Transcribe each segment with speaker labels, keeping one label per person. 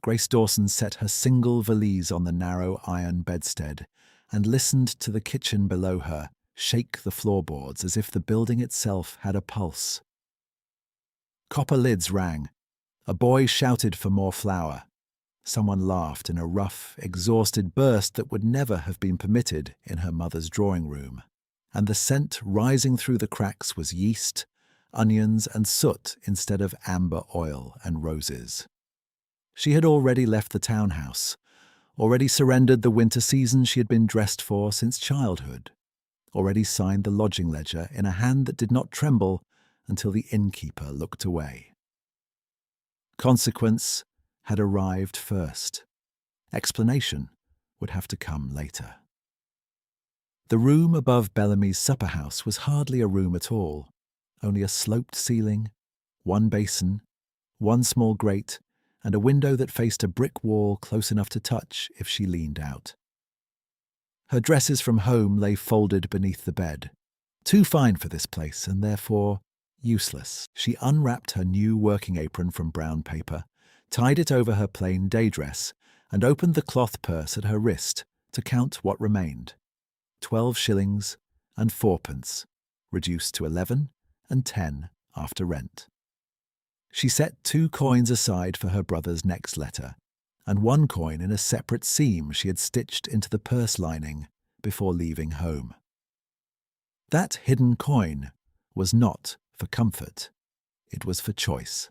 Speaker 1: Grace Dawson set her single valise on the narrow iron bedstead and listened to the kitchen below her shake the floorboards as if the building itself had a pulse. Copper lids rang. A boy shouted for more flour. Someone laughed in a rough, exhausted burst that would never have been permitted in her mother's drawing room. And the scent rising through the cracks was yeast, onions and soot instead of amber oil and roses. She had already left the townhouse, already surrendered the winter season she had been dressed for since childhood, already signed the lodging ledger in a hand that did not tremble until the innkeeper looked away. Consequence had arrived first. Explanation would have to come later. The room above Bellamy's supper house was hardly a room at all, only a sloped ceiling, one basin, one small grate, and a window that faced a brick wall close enough to touch if she leaned out. Her dresses from home lay folded beneath the bed, too fine for this place and therefore useless. She unwrapped her new working apron from brown paper, tied it over her plain day dress, and opened the cloth purse at her wrist to count what remained. 12 shillings and 4pence, reduced to 11 and 10 after rent. She set 2 coins aside for her brother's next letter, and 1 coin in a separate seam she had stitched into the purse lining before leaving home. That hidden coin was not for comfort, it was for choice.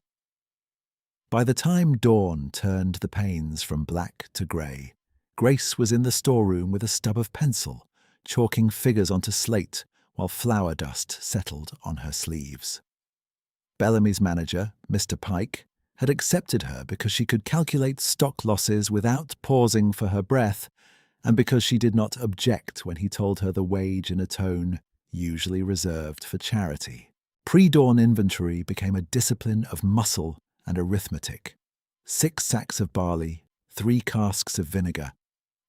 Speaker 1: By the time dawn turned the panes from black to grey, Grace was in the storeroom with a stub of pencil, chalking figures onto slate while flour dust settled on her sleeves. Bellamy's manager, Mr. Pike, had accepted her because she could calculate stock losses without pausing for her breath, and because she did not object when he told her the wage in a tone usually reserved for charity. Pre-dawn inventory became a discipline of muscle and arithmetic. 6 sacks of barley, 3 casks of vinegar,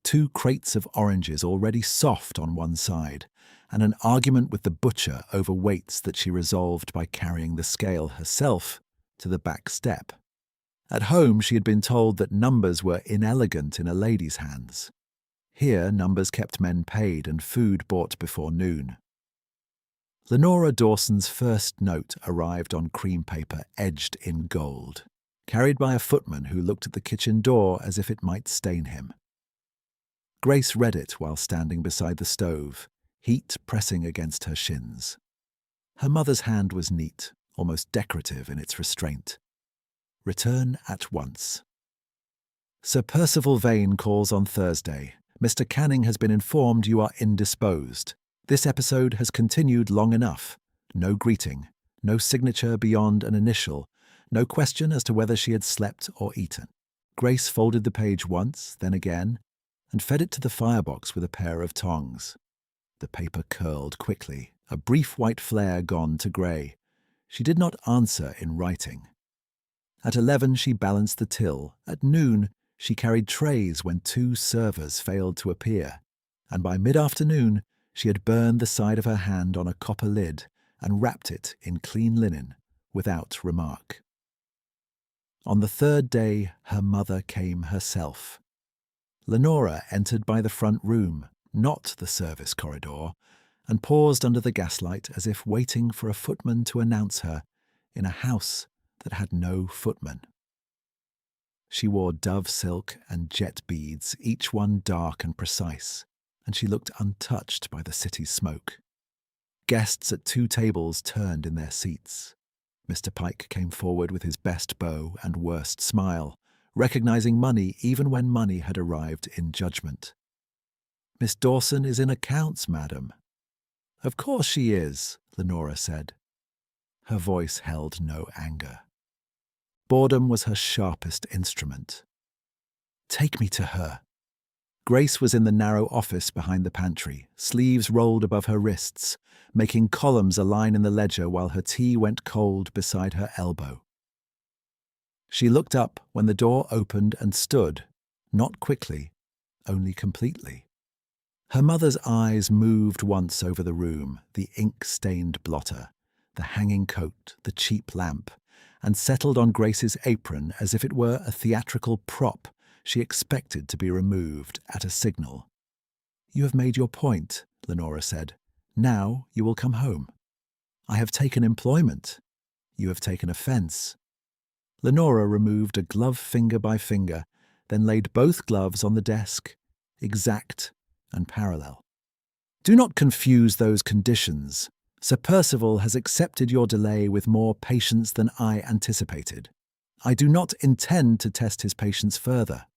Speaker 1: 2 crates of oranges already soft on one side, and an argument with the butcher over weights that she resolved by carrying the scale herself to the back step. At home she had been told that numbers were inelegant in a lady's hands. Here numbers kept men paid and food bought before noon. Lenora Dawson's first note arrived on cream paper edged in gold, carried by a footman who looked at the kitchen door as if it might stain him. Grace read it while standing beside the stove, heat pressing against her shins. Her mother's hand was neat, almost decorative in its restraint. Return at once. Sir Percival Vane calls on Thursday. Mr. Canning has been informed you are indisposed. This episode has continued long enough. No greeting, no signature beyond an initial, no question as to whether she had slept or eaten. Grace folded the page once, then again, and fed it to the firebox with a pair of tongs. The paper curled quickly, a brief white flare gone to grey. She did not answer in writing. At 11 she balanced the till. At noon she carried trays when 2 servers failed to appear, and by mid-afternoon she had burned the side of her hand on a copper lid and wrapped it in clean linen without remark. On the 3rd day her mother came herself. Lenora entered by the front room, not the service corridor, and paused under the gaslight as if waiting for a footman to announce her in a house that had no footman. She wore dove silk and jet beads, each one dark and precise, and she looked untouched by the city's smoke. Guests at 2 tables turned in their seats. Mr. Pike came forward with his best bow and worst smile, recognizing money even when money had arrived in judgment. "Miss Dawson is in accounts, madam." "Of course she is," Lenora said. Her voice held no anger. Boredom was her sharpest instrument. "Take me to her." Grace was in the narrow office behind the pantry, sleeves rolled above her wrists, making columns align in the ledger while her tea went cold beside her elbow. She looked up when the door opened and stood, not quickly, only completely. Her mother's eyes moved once over the room, the ink-stained blotter, the hanging coat, the cheap lamp, and settled on Grace's apron as if it were a theatrical prop she expected to be removed at a signal. "You have made your point," Lenora said. "Now you will come home." "I have taken employment." "You have taken offence." Lenora removed a glove finger by finger, then laid both gloves on the desk, exact and parallel. "Do not confuse those conditions. Sir Percival has accepted your delay with more patience than I anticipated. I do not intend to test his patience further."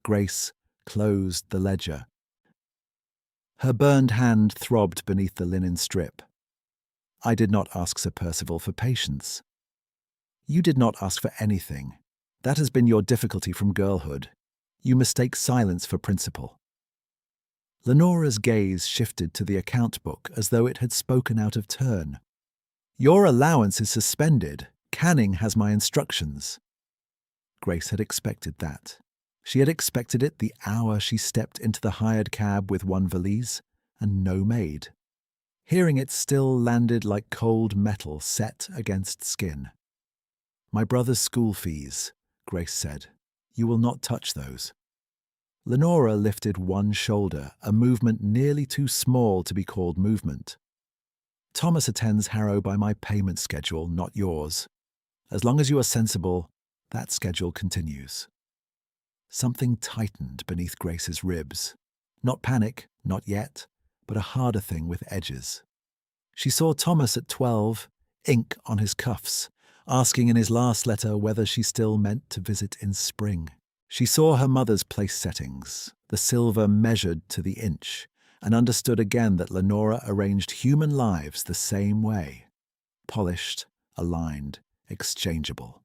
Speaker 1: Grace closed the ledger. Her burned hand throbbed beneath the linen strip. "I did not ask Sir Percival for patience." "You did not ask for anything. That has been your difficulty from girlhood. You mistake silence for principle." Lenora's gaze shifted to the account book as though it had spoken out of turn. "Your allowance is suspended. Canning has my instructions." Grace had expected that. She had expected it the hour she stepped into the hired cab with one valise and no maid. Hearing it still landed like cold metal set against skin. "My brother's school fees," Grace said. "You will not touch those." Lenora lifted one shoulder, a movement nearly too small to be called movement. "Thomas attends Harrow by my payment schedule, not yours. As long as you are sensible, that schedule continues." Something tightened beneath Grace's ribs. Not panic, not yet, but a harder thing with edges. She saw Thomas at 12, ink on his cuffs, asking in his last letter whether she still meant to visit in spring. She saw her mother's place settings, the silver measured to the inch, and understood again that Lenora arranged human lives the same way. Polished, aligned, exchangeable.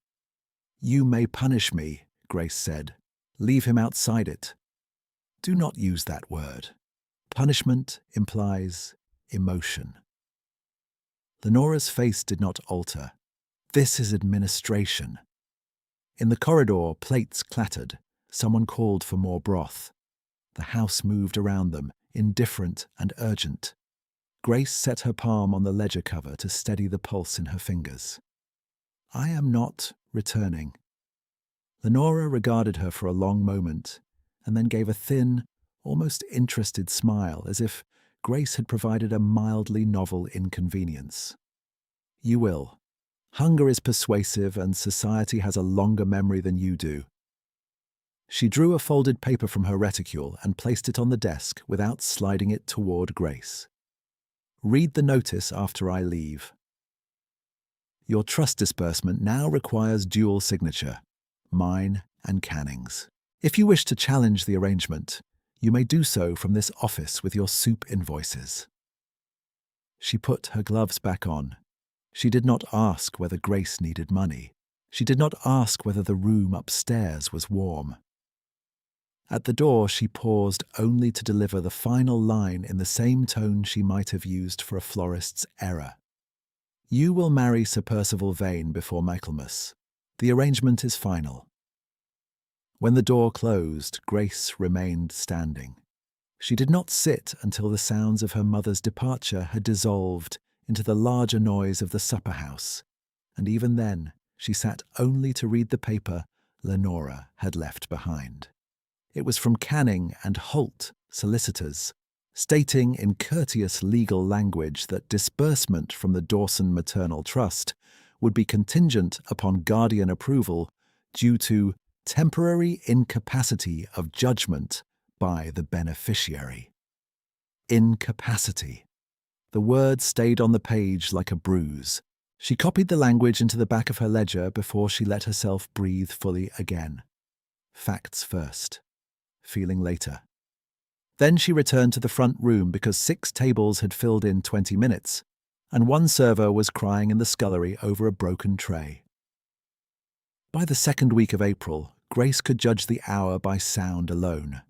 Speaker 1: "You may punish me," Grace said. "Leave him outside it." Do not use that word. Punishment implies emotion. Lenora's face did not alter. "This is administration." In the corridor, plates clattered. Someone called for more broth. The house moved around them, indifferent and urgent. Grace set her palm on the ledger cover to steady the pulse in her fingers. "I am not returning." Lenora regarded her for a long moment, and then gave a thin, almost interested smile, as if Grace had provided a mildly novel inconvenience. "You will. Hunger is persuasive, and society has a longer memory than you do." She drew a folded paper from her reticule and placed it on the desk without sliding it toward Grace. "Read the notice after I leave. Your trust disbursement now requires dual signature, mine and Canning's. If you wish to challenge the arrangement, you may do so from this office with your soup invoices." She put her gloves back on. She did not ask whether Grace needed money. She did not ask whether the room upstairs was warm. At the door, she paused only to deliver the final line in the same tone she might have used for a florist's error. "You will marry Sir Percival Vane before Michaelmas. The arrangement is final." When the door closed, Grace remained standing. She did not sit until the sounds of her mother's departure had dissolved into the larger noise of the supper house, and even then she sat only to read the paper Lenora had left behind. It was from Canning and Holt, solicitors, stating in courteous legal language that disbursement from the Dawson Maternal Trust would be contingent upon guardian approval due to temporary incapacity of judgment by the beneficiary. Incapacity. The word stayed on the page like a bruise. She copied the language into the back of her ledger before she let herself breathe fully again. Facts first. Feeling later. Then she returned to the front room because 6 tables had filled in 20 minutes, and one server was crying in the scullery over a broken tray. By the second week of April, Grace could judge the hour by sound alone.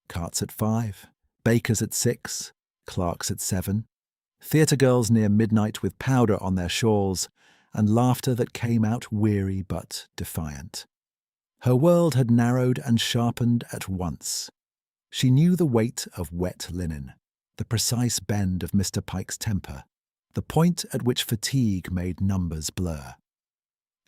Speaker 1: Carts at 5, bakers at 6, clerks at 7, theatre girls near midnight with powder on their shawls, and laughter that came out weary but defiant. Her world had narrowed and sharpened at once. She knew the weight of wet linen, the precise bend of Mr. Pike's temper, the point at which fatigue made numbers blur.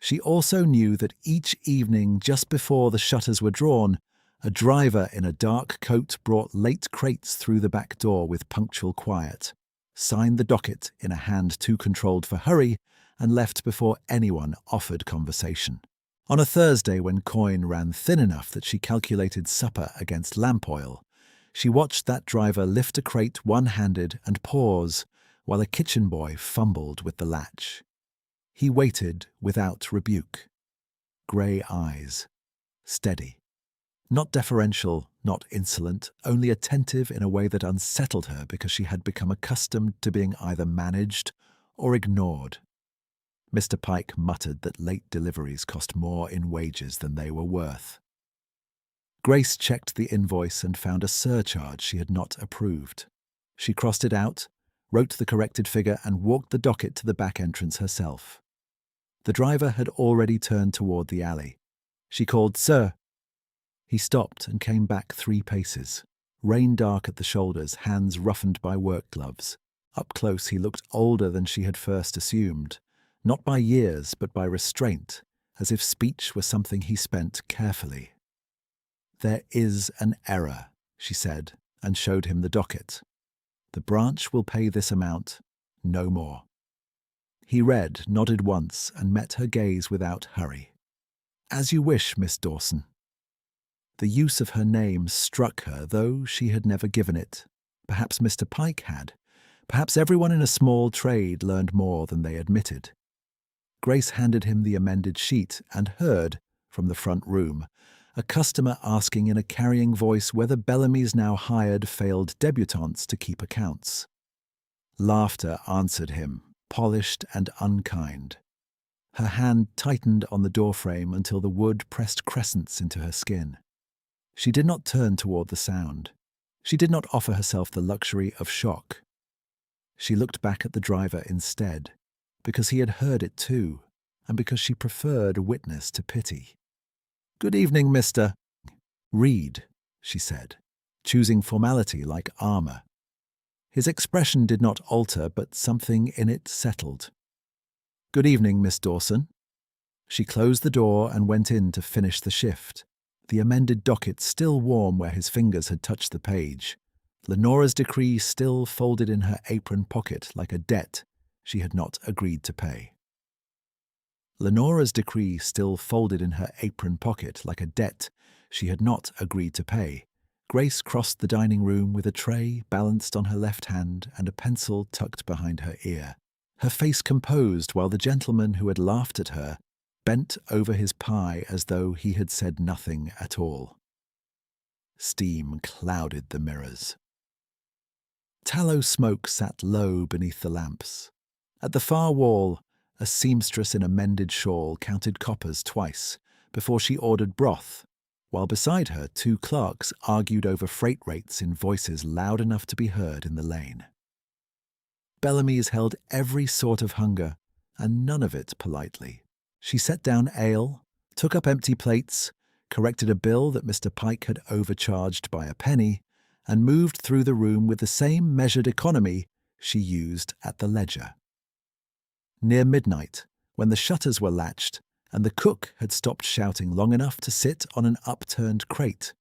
Speaker 1: She also knew that each evening just before the shutters were drawn, a driver in a dark coat brought late crates through the back door with punctual quiet, signed the docket in a hand too controlled for hurry, and left before anyone offered conversation. On a Thursday, when coin ran thin enough that she calculated supper against lamp oil, she watched that driver lift a crate one-handed and pause while a kitchen boy fumbled with the latch. He waited without rebuke. Grey eyes. Steady. Not deferential, not insolent, only attentive in a way that unsettled her because she had become accustomed to being either managed or ignored. Mr. Pike muttered that late deliveries cost more in wages than they were worth. Grace checked the invoice and found a surcharge she had not approved. She crossed it out, wrote the corrected figure, and walked the docket to the back entrance herself. The driver had already turned toward the alley. She called, "Sir." He stopped and came back 3 paces, rain dark at the shoulders, hands roughened by work gloves. Up close he looked older than she had first assumed, not by years but by restraint, as if speech were something he spent carefully. "There is an error," she said, and showed him the docket. "The branch will pay this amount, no more." He read, nodded once, and met her gaze without hurry. "As you wish, Miss Dawson." The use of her name struck her, though she had never given it. Perhaps Mr. Pike had. Perhaps everyone in a small trade learned more than they admitted. Grace handed him the amended sheet and heard, from the front room, a customer asking in a carrying voice whether Bellamy's now hired failed debutantes to keep accounts. Laughter answered him, polished and unkind. Her hand tightened on the doorframe until the wood pressed crescents into her skin. She did not turn toward the sound. She did not offer herself the luxury of shock. She looked back at the driver instead, because he had heard it too, and because she preferred witness to pity. "Good evening, Mr. Reed," she said, choosing formality like armor. His expression did not alter, but something in it settled. "Good evening, Miss Dawson." She closed the door and went in to finish the shift, the amended docket still warm where his fingers had touched the page, Lenora's decree still folded in her apron pocket like a debt she had not agreed to pay. Lenora's decree still folded in her apron pocket like a debt she had not agreed to pay. Grace crossed the dining room with a tray balanced on her left hand and a pencil tucked behind her ear, her face composed while the gentleman who had laughed at her bent over his pie as though he had said nothing at all. Steam clouded the mirrors. Tallow smoke sat low beneath the lamps. At the far wall, a seamstress in a mended shawl counted coppers twice before she ordered broth, while beside her 2 clerks argued over freight rates in voices loud enough to be heard in the lane. Bellamy's held every sort of hunger, and none of it politely. She set down ale, took up empty plates, corrected a bill that Mr. Pike had overcharged by a penny, and moved through the room with the same measured economy she used at the ledger. Near midnight, when the shutters were latched and the cook had stopped shouting long enough to sit on an upturned crate,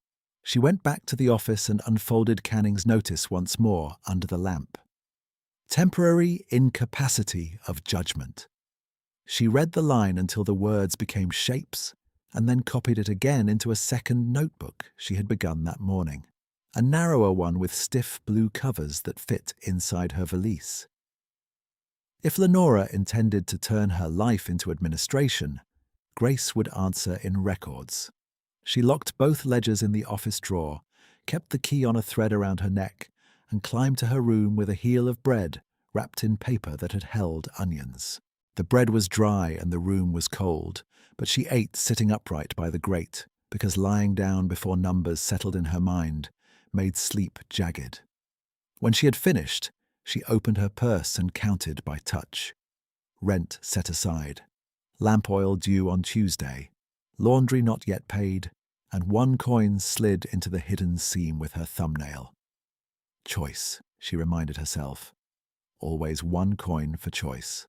Speaker 1: she went back to the office and unfolded Canning's notice once more under the lamp. Temporary incapacity of judgment. She read the line until the words became shapes and then copied it again into a second notebook she had begun that morning, a narrower one with stiff blue covers that fit inside her valise. If Lenora intended to turn her life into administration, Grace would answer in records. She locked both ledgers in the office drawer, kept the key on a thread around her neck, and climbed to her room with a heel of bread wrapped in paper that had held onions. The bread was dry and the room was cold, but she ate sitting upright by the grate, because lying down before numbers settled in her mind made sleep jagged. When she had finished, she opened her purse and counted by touch. Rent set aside, lamp oil due on Tuesday, laundry not yet paid, and 1 coin slid into the hidden seam with her thumbnail. Choice, she reminded herself. Always 1 coin for choice.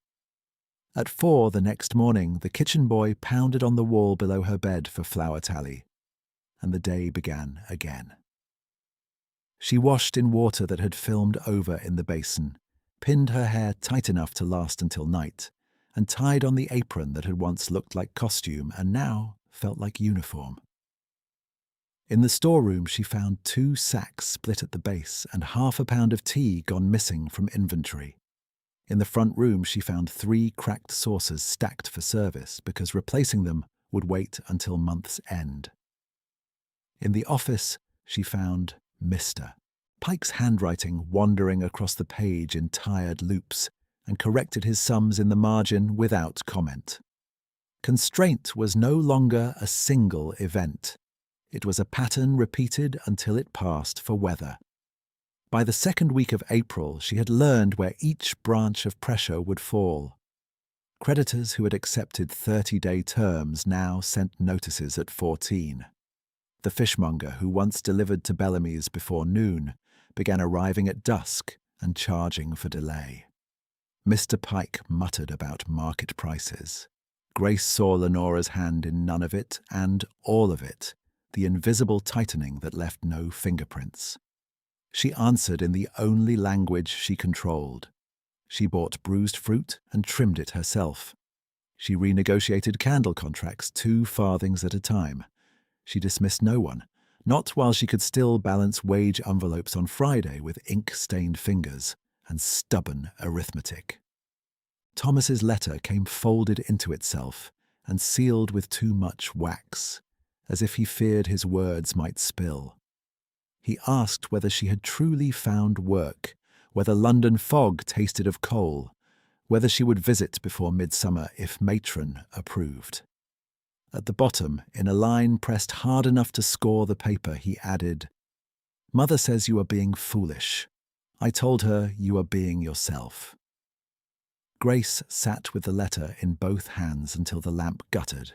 Speaker 1: At 4 the next morning, the kitchen boy pounded on the wall below her bed for flour tally, and the day began again. She washed in water that had filmed over in the basin, pinned her hair tight enough to last until night, and tied on the apron that had once looked like costume and now felt like uniform. In the storeroom, she found 2 sacks split at the base and half a pound of tea gone missing from inventory. In the front room, she found 3 cracked saucers stacked for service because replacing them would wait until month's end. In the office, she found Mr. Pike's handwriting wandering across the page in tired loops, and corrected his sums in the margin without comment. Constraint was no longer a single event. It was a pattern repeated until it passed for weather. By the second week of April, she had learned where each branch of pressure would fall. Creditors who had accepted 30-day terms now sent notices at 14. The fishmonger who once delivered to Bellamy's before noon began arriving at dusk and charging for delay. Mr. Pike muttered about market prices. Grace saw Lenora's hand in none of it and all of it, the invisible tightening that left no fingerprints. She answered in the only language she controlled. She bought bruised fruit and trimmed it herself. She renegotiated candle contracts 2 farthings at a time. She dismissed no one, not while she could still balance wage envelopes on Friday with ink-stained fingers and stubborn arithmetic. Thomas's letter came folded into itself and sealed with too much wax, as if he feared his words might spill. He asked whether she had truly found work, whether London fog tasted of coal, whether she would visit before midsummer if matron approved. At the bottom, in a line pressed hard enough to score the paper, he added, "Mother says you are being foolish. I told her you are being yourself." Grace sat with the letter in both hands until the lamp guttered.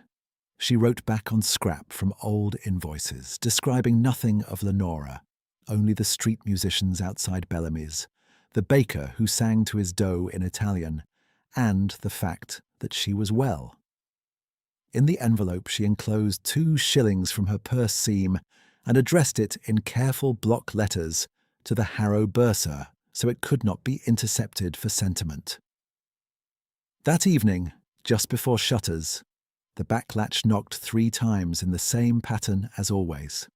Speaker 1: She wrote back on scrap from old invoices, describing nothing of Lenora, only the street musicians outside Bellamy's, the baker who sang to his dough in Italian, and the fact that she was well. In the envelope, she enclosed 2 shillings from her purse seam and addressed it in careful block letters to the Harrow bursar so it could not be intercepted for sentiment. That evening, just before shutters, the back latch knocked 3 times in the same pattern as always.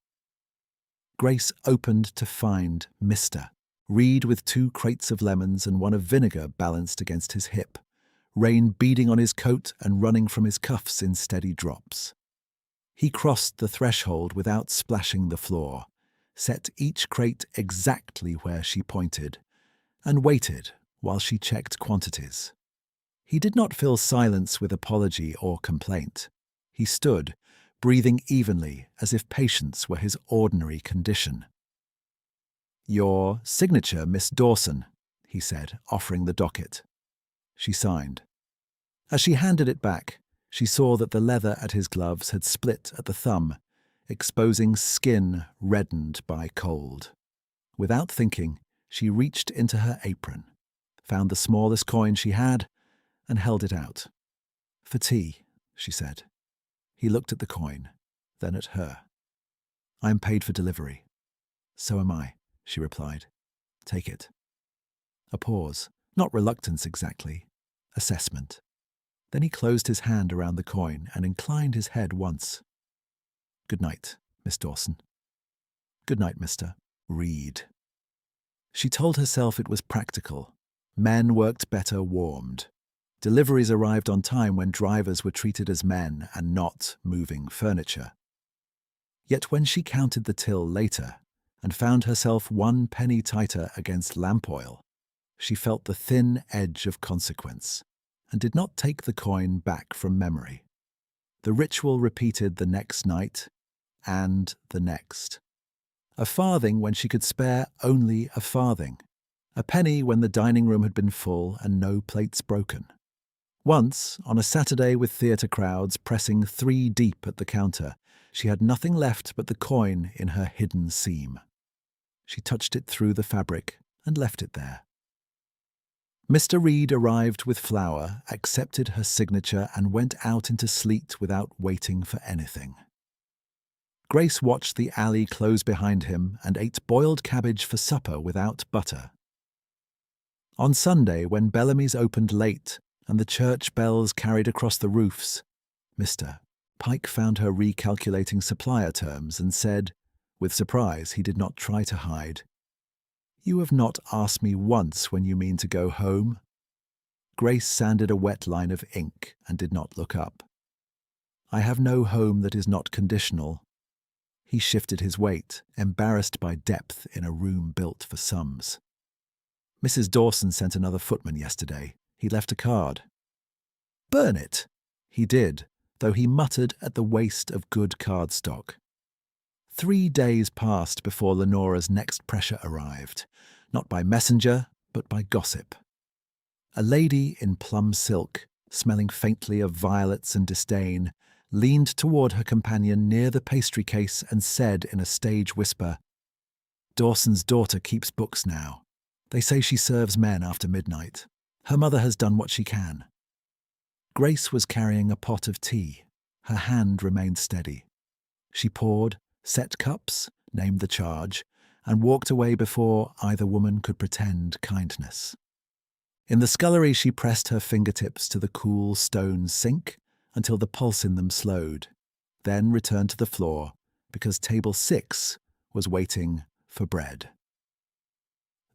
Speaker 1: Grace opened to find Mr. Reed with 2 crates of lemons and one of vinegar balanced against his hip, rain beading on his coat and running from his cuffs in steady drops. He crossed the threshold without splashing the floor, set each crate exactly where she pointed, and waited while she checked quantities. He did not fill silence with apology or complaint. He stood, breathing evenly as if patience were his ordinary condition. "Your signature, Miss Dawson," he said, offering the docket. She signed. As she handed it back, she saw that the leather at his gloves had split at the thumb, exposing skin reddened by cold. Without thinking, she reached into her apron, found the smallest coin she had, and held it out. "For tea," she said. He looked at the coin, then at her. "I am paid for delivery." "So am I," she replied. "Take it." A pause, not reluctance exactly, assessment. Then he closed his hand around the coin and inclined his head once. "Good night, Miss Dawson." "Good night, Mr. Reed." She told herself it was practical. Men worked better warmed. Deliveries arrived on time when drivers were treated as men and not moving furniture. Yet when she counted the till later and found herself 1 penny tighter against lamp oil, she felt the thin edge of consequence and did not take the coin back from memory. The ritual repeated the next night and the next. A farthing when she could spare only a farthing. A penny when the dining room had been full and no plates broken. Once, on a Saturday with theatre crowds pressing 3 deep at the counter, she had nothing left but the coin in her hidden seam. She touched it through the fabric and left it there. Mr. Reed arrived with flour, accepted her signature, and went out into sleet without waiting for anything. Grace watched the alley close behind him and ate boiled cabbage for supper without butter. On Sunday, when Bellamy's opened late and the church bells carried across the roofs, Mr. Pike found her recalculating supplier terms and said, with surprise he did not try to hide, "You have not asked me once when you mean to go home." Grace sanded a wet line of ink and did not look up. "I have no home that is not conditional." He shifted his weight, embarrassed by depth in a room built for sums. "Mrs. Dawson sent another footman yesterday. He left a card." "Burn it." He did, though he muttered at the waste of good cardstock. 3 days passed before Lenora's next pressure arrived, not by messenger, but by gossip. A lady in plum silk, smelling faintly of violets and disdain, leaned toward her companion near the pastry case and said in a stage whisper, "Dawson's daughter keeps books now. They say she serves men after midnight. Her mother has done what she can." Grace was carrying a pot of tea. Her hand remained steady. She poured, set cups, named the charge, and walked away before either woman could pretend kindness. In the scullery she pressed her fingertips to the cool stone sink until the pulse in them slowed, then returned to the floor because table 6 was waiting for bread.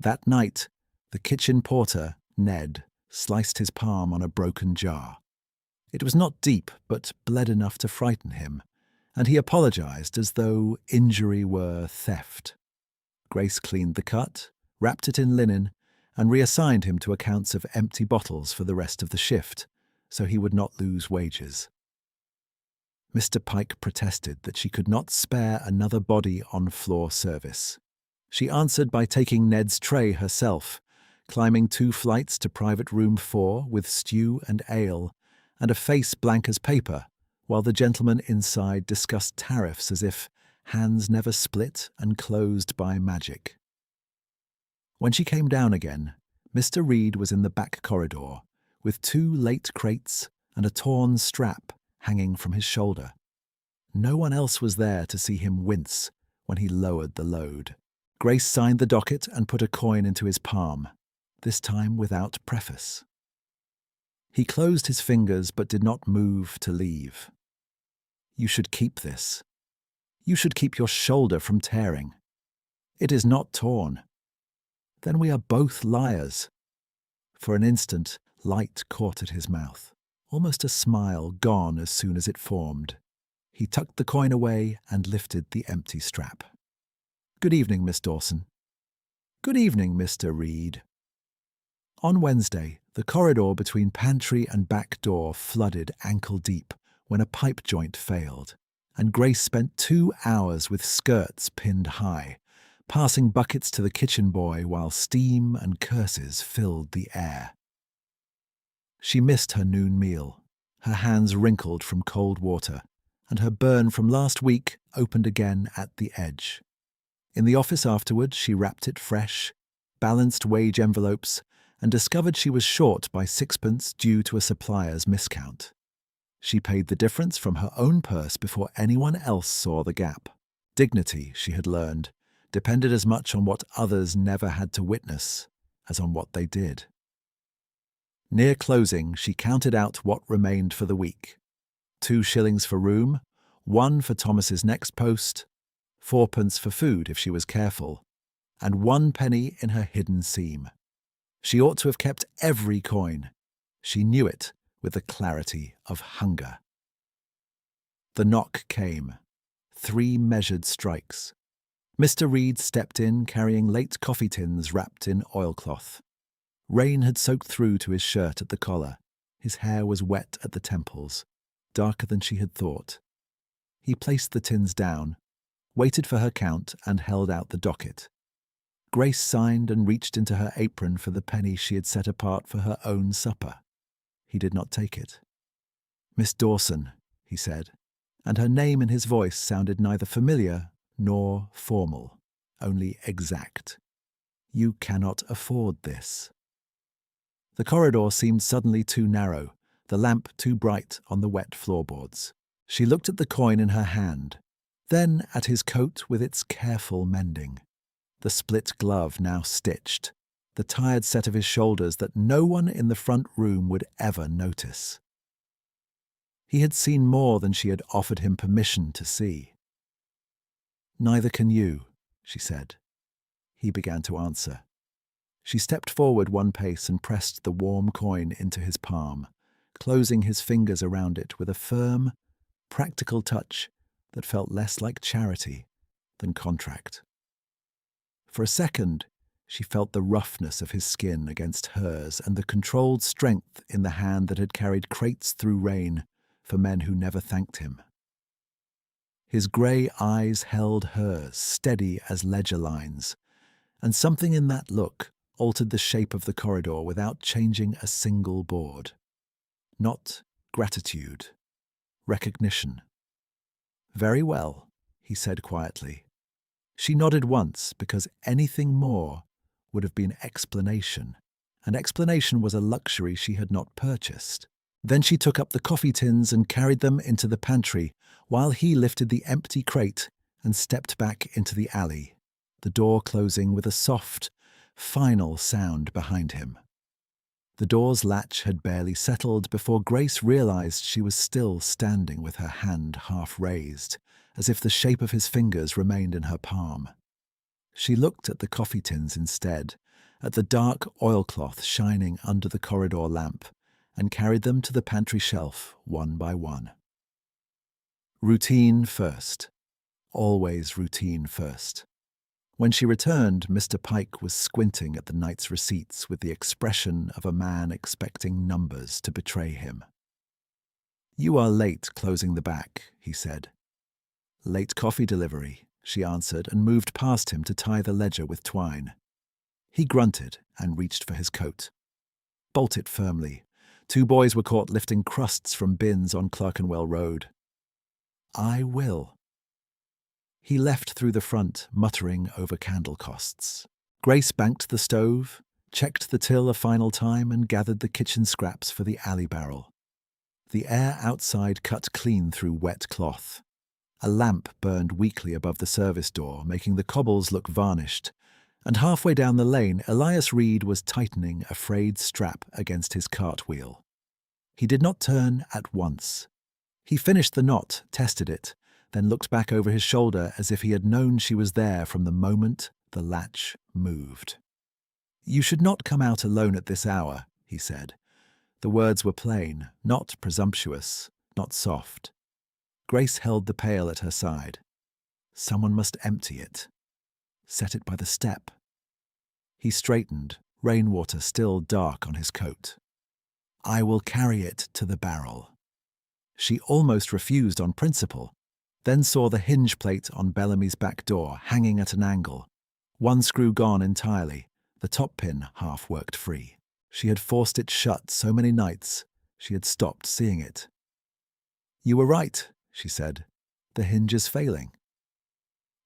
Speaker 1: That night, the kitchen porter, Ned, sliced his palm on a broken jar. It was not deep, but bled enough to frighten him, and he apologized as though injury were theft. Grace cleaned the cut, wrapped it in linen, and reassigned him to accounts of empty bottles for the rest of the shift, so he would not lose wages. Mr. Pike protested that she could not spare another body on floor service. She answered by taking Ned's tray herself, climbing 2 flights to private room 4 with stew and ale, and a face blank as paper, while the gentleman inside discussed tariffs as if hands never split and closed by magic. When she came down again, Mr. Reed was in the back corridor, with 2 late crates and a torn strap hanging from his shoulder. No one else was there to see him wince when he lowered the load. Grace signed the docket and put a coin into his palm, this time without preface. He closed his fingers but did not move to leave. "You should keep this. You should keep your shoulder from tearing. It is not torn. Then we are both liars." For an instant, light caught at his mouth, almost a smile gone as soon as it formed. He tucked the coin away and lifted the empty strap. "Good evening, Miss Dawson." "Good evening, Mr. Reed." On Wednesday, the corridor between pantry and back door flooded ankle-deep when a pipe joint failed, and Grace spent 2 hours with skirts pinned high, passing buckets to the kitchen boy while steam and curses filled the air. She missed her noon meal, her hands wrinkled from cold water, and her burn from last week opened again at the edge. In the office afterward, she wrapped it fresh, balanced wage envelopes, and discovered she was short by 6pence due to a supplier's miscount. She paid the difference from her own purse before anyone else saw the gap. Dignity, she had learned, depended as much on what others never had to witness as on what they did. Near closing, she counted out what remained for the week. 2 shillings for room, 1 for Thomas's next post, 4pence for food if she was careful, and 1 penny in her hidden seam. She ought to have kept every coin. She knew it with the clarity of hunger. The knock came. 3 measured strikes. Mr. Reed stepped in carrying late coffee tins wrapped in oilcloth. Rain had soaked through to his shirt at the collar. His hair was wet at the temples, darker than she had thought. He placed the tins down, waited for her count, and held out the docket. Grace signed and reached into her apron for the penny she had set apart for her own supper. He did not take it. "Miss Dawson," he said, and her name in his voice sounded neither familiar nor formal, only exact. "You cannot afford this." The corridor seemed suddenly too narrow, the lamp too bright on the wet floorboards. She looked at the coin in her hand, then at his coat with its careful mending, the split glove now stitched, the tired set of his shoulders that no one in the front room would ever notice. He had seen more than she had offered him permission to see. "Neither can you," she said. He began to answer. She stepped forward one pace and pressed the warm coin into his palm, closing his fingers around it with a firm, practical touch that felt less like charity than contract. For a second, she felt the roughness of his skin against hers and the controlled strength in the hand that had carried crates through rain for men who never thanked him. His grey eyes held hers, steady as ledger lines, and something in that look altered the shape of the corridor without changing a single board. Not gratitude, recognition. "Very well," he said quietly. She nodded once because anything more would have been explanation, and explanation was a luxury she had not purchased. Then she took up the coffee tins and carried them into the pantry, while he lifted the empty crate and stepped back into the alley, the door closing with a soft, final sound behind him. The door's latch had barely settled before Grace realized she was still standing with her hand half raised, as if the shape of his fingers remained in her palm. She looked at the coffee tins instead, at the dark oilcloth shining under the corridor lamp, and carried them to the pantry shelf one by one. Routine first. Always routine first. When she returned, Mr. Pike was squinting at the night's receipts with the expression of a man expecting numbers to betray him. "You are late closing the back," he said. "Late coffee delivery," she answered and moved past him to tie the ledger with twine. He grunted and reached for his coat. "Bolt it firmly. 2 boys were caught lifting crusts from bins on Clerkenwell Road." "I will." He left through the front, muttering over candle costs. Grace banked the stove, checked the till a final time, and gathered the kitchen scraps for the alley barrel. The air outside cut clean through wet cloth. A lamp burned weakly above the service door, making the cobbles look varnished, and halfway down the lane Elias Reed was tightening a frayed strap against his cartwheel. He did not turn at once. He finished the knot, tested it, then looked back over his shoulder as if he had known she was there from the moment the latch moved. "You should not come out alone at this hour," he said. The words were plain, not presumptuous, not soft. Grace held the pail at her side. Someone must empty it. Set it by the step. He straightened, rainwater still dark on his coat. "I will carry it to the barrel." She almost refused on principle, then saw the hinge plate on Bellamy's back door hanging at an angle, one screw gone entirely, the top pin half worked free. She had forced it shut so many nights, she had stopped seeing it. "You were right," she said. "The hinge is failing."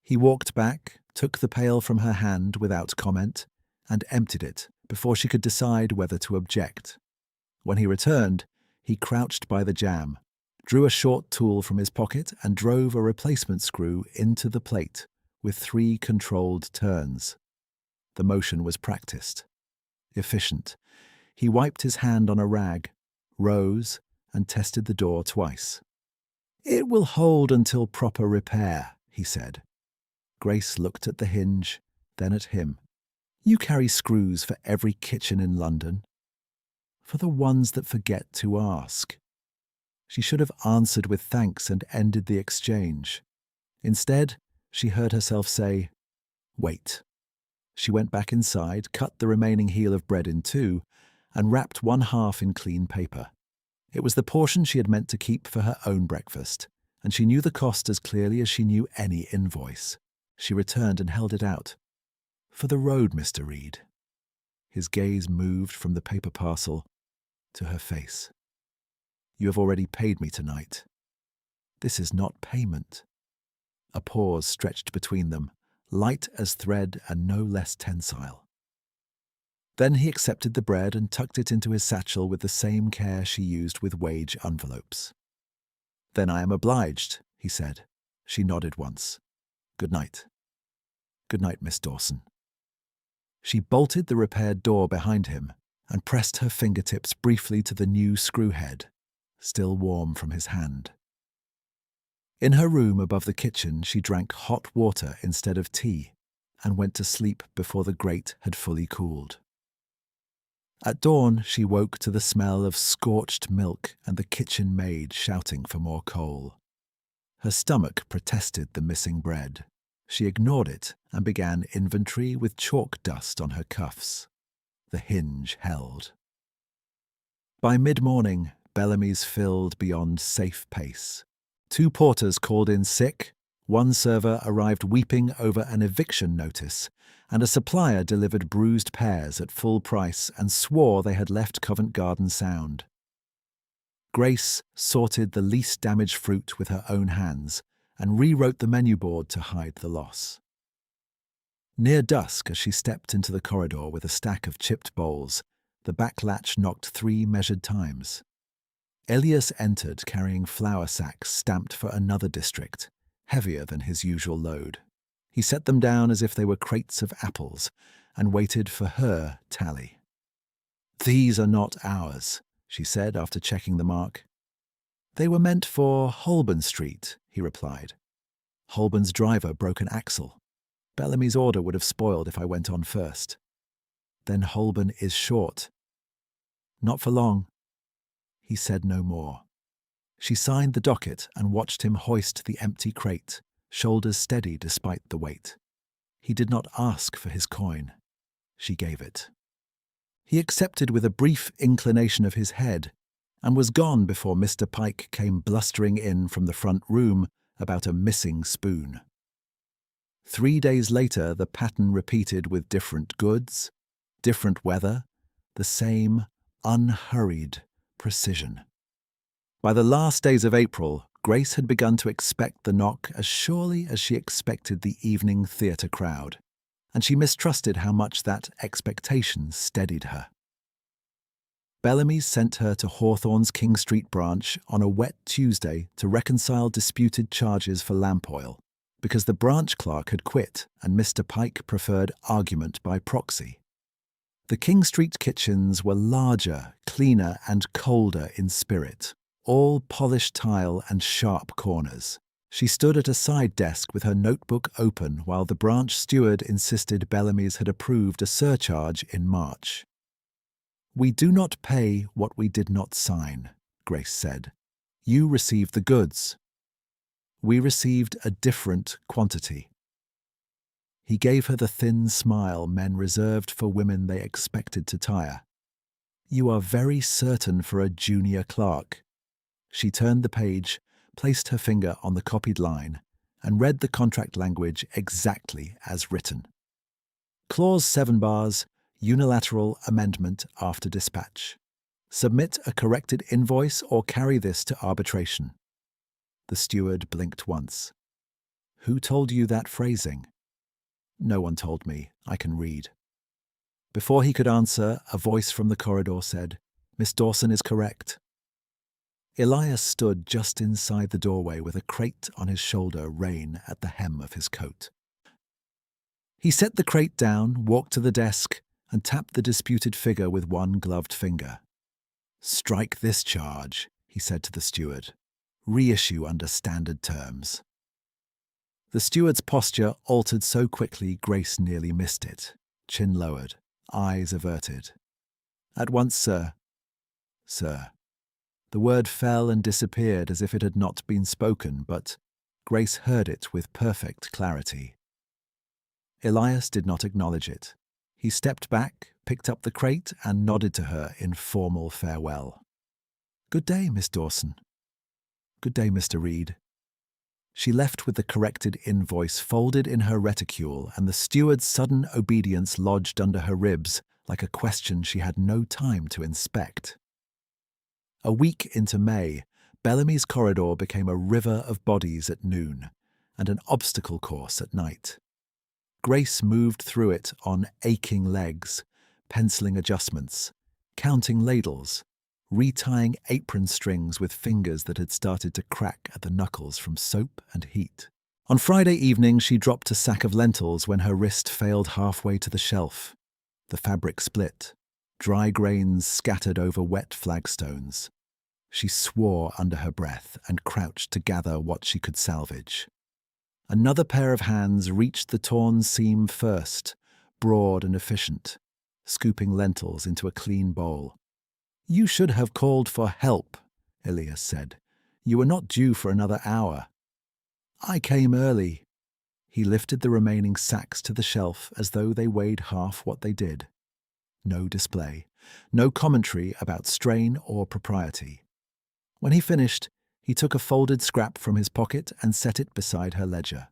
Speaker 1: He walked back, took the pail from her hand without comment, and emptied it before she could decide whether to object. When he returned, he crouched by the jamb, drew a short tool from his pocket and drove a replacement screw into the plate with 3 controlled turns. The motion was practiced, efficient. He wiped his hand on a rag, rose, and tested the door twice. "It will hold until proper repair," he said. Grace looked at the hinge, then at him. "You carry screws for every kitchen in London?" "For the ones that forget to ask." She should have answered with thanks and ended the exchange. Instead, she heard herself say, "Wait." She went back inside, cut the remaining heel of bread in 2, and wrapped one half in clean paper. It was the portion she had meant to keep for her own breakfast, and she knew the cost as clearly as she knew any invoice. She returned and held it out. "For the road, Mr. Reed." His gaze moved from the paper parcel to her face. "You have already paid me tonight." "This is not payment." A pause stretched between them, light as thread and no less tensile. Then he accepted the bread and tucked it into his satchel with the same care she used with wage envelopes. "Then I am obliged," he said. She nodded once. "Good night." "Good night, Miss Dawson." She bolted the repaired door behind him and pressed her fingertips briefly to the new screw head, still warm from his hand. In her room above the kitchen, she drank hot water instead of tea and went to sleep before the grate had fully cooled. At dawn, she woke to the smell of scorched milk and the kitchen maid shouting for more coal. Her stomach protested the missing bread. She ignored it and began inventory with chalk dust on her cuffs. The hinge held. By mid-morning, Bellamy's filled beyond safe pace. 2 porters called in sick, 1 server arrived weeping over an eviction notice, and a supplier delivered bruised pears at full price and swore they had left Covent Garden sound. Grace sorted the least damaged fruit with her own hands and rewrote the menu board to hide the loss. Near dusk, as she stepped into the corridor with a stack of chipped bowls, the back latch knocked 3 measured times. Elias entered carrying flour sacks stamped for another district, heavier than his usual load. He set them down as if they were crates of apples and waited for her tally. "These are not ours," she said after checking the mark. "They were meant for Holborn Street," he replied. "Holborn's driver broke an axle. Bellamy's order would have spoiled if I went on first." "Then Holborn is short." "Not for long." He said no more. She signed the docket and watched him hoist the empty crate, shoulders steady despite the weight. He did not ask for his coin. She gave it. He accepted with a brief inclination of his head and was gone before Mr. Pike came blustering in from the front room about a missing spoon. 3 days later, the pattern repeated with different goods, different weather, the same unhurried precision. By the last days of April, Grace had begun to expect the knock as surely as she expected the evening theatre crowd, and she mistrusted how much that expectation steadied her. Bellamy sent her to Hawthorne's King Street branch on a wet Tuesday to reconcile disputed charges for lamp oil, because the branch clerk had quit and Mr. Pike preferred argument by proxy. The King Street kitchens were larger, cleaner, and colder in spirit, all polished tile and sharp corners. She stood at a side desk with her notebook open while the branch steward insisted Bellamy's had approved a surcharge in March. "We do not pay what we did not sign," Grace said. "You received the goods. We received a different quantity." He gave her the thin smile men reserved for women they expected to tire. "You are very certain for a junior clerk." She turned the page, placed her finger on the copied line, and read the contract language exactly as written. Clause 7 bars, unilateral amendment after dispatch. Submit a corrected invoice or carry this to arbitration. The steward blinked once. "Who told you that phrasing?" "No one told me. I can read." Before he could answer, a voice from the corridor said, "Miss Dawson is correct." Elias stood just inside the doorway with a crate on his shoulder, rein at the hem of his coat. He set the crate down, walked to the desk, and tapped the disputed figure with one gloved finger. "Strike this charge," he said to the steward. "Reissue under standard terms." The steward's posture altered so quickly Grace nearly missed it, chin lowered, eyes averted. "At once, sir." "Sir." The word fell and disappeared as if it had not been spoken, but Grace heard it with perfect clarity. Elias did not acknowledge it. He stepped back, picked up the crate, and nodded to her in formal farewell. "Good day, Miss Dawson." "Good day, Mr. Reed." She left with the corrected invoice folded in her reticule, and the steward's sudden obedience lodged under her ribs like a question she had no time to inspect. A week into May, Bellamy's corridor became a river of bodies at noon and an obstacle course at night. Grace moved through it on aching legs, penciling adjustments, counting ladles, retying apron strings with fingers that had started to crack at the knuckles from soap and heat. On Friday evening, she dropped a sack of lentils when her wrist failed halfway to the shelf. The fabric split, dry grains scattered over wet flagstones. She swore under her breath and crouched to gather what she could salvage. Another pair of hands reached the torn seam first, broad and efficient, scooping lentils into a clean bowl. "You should have called for help," Elias said. "You were not due for another hour." "I came early." He lifted the remaining sacks to the shelf as though they weighed half what they did. No display, no commentary about strain or propriety. When he finished, he took a folded scrap from his pocket and set it beside her ledger.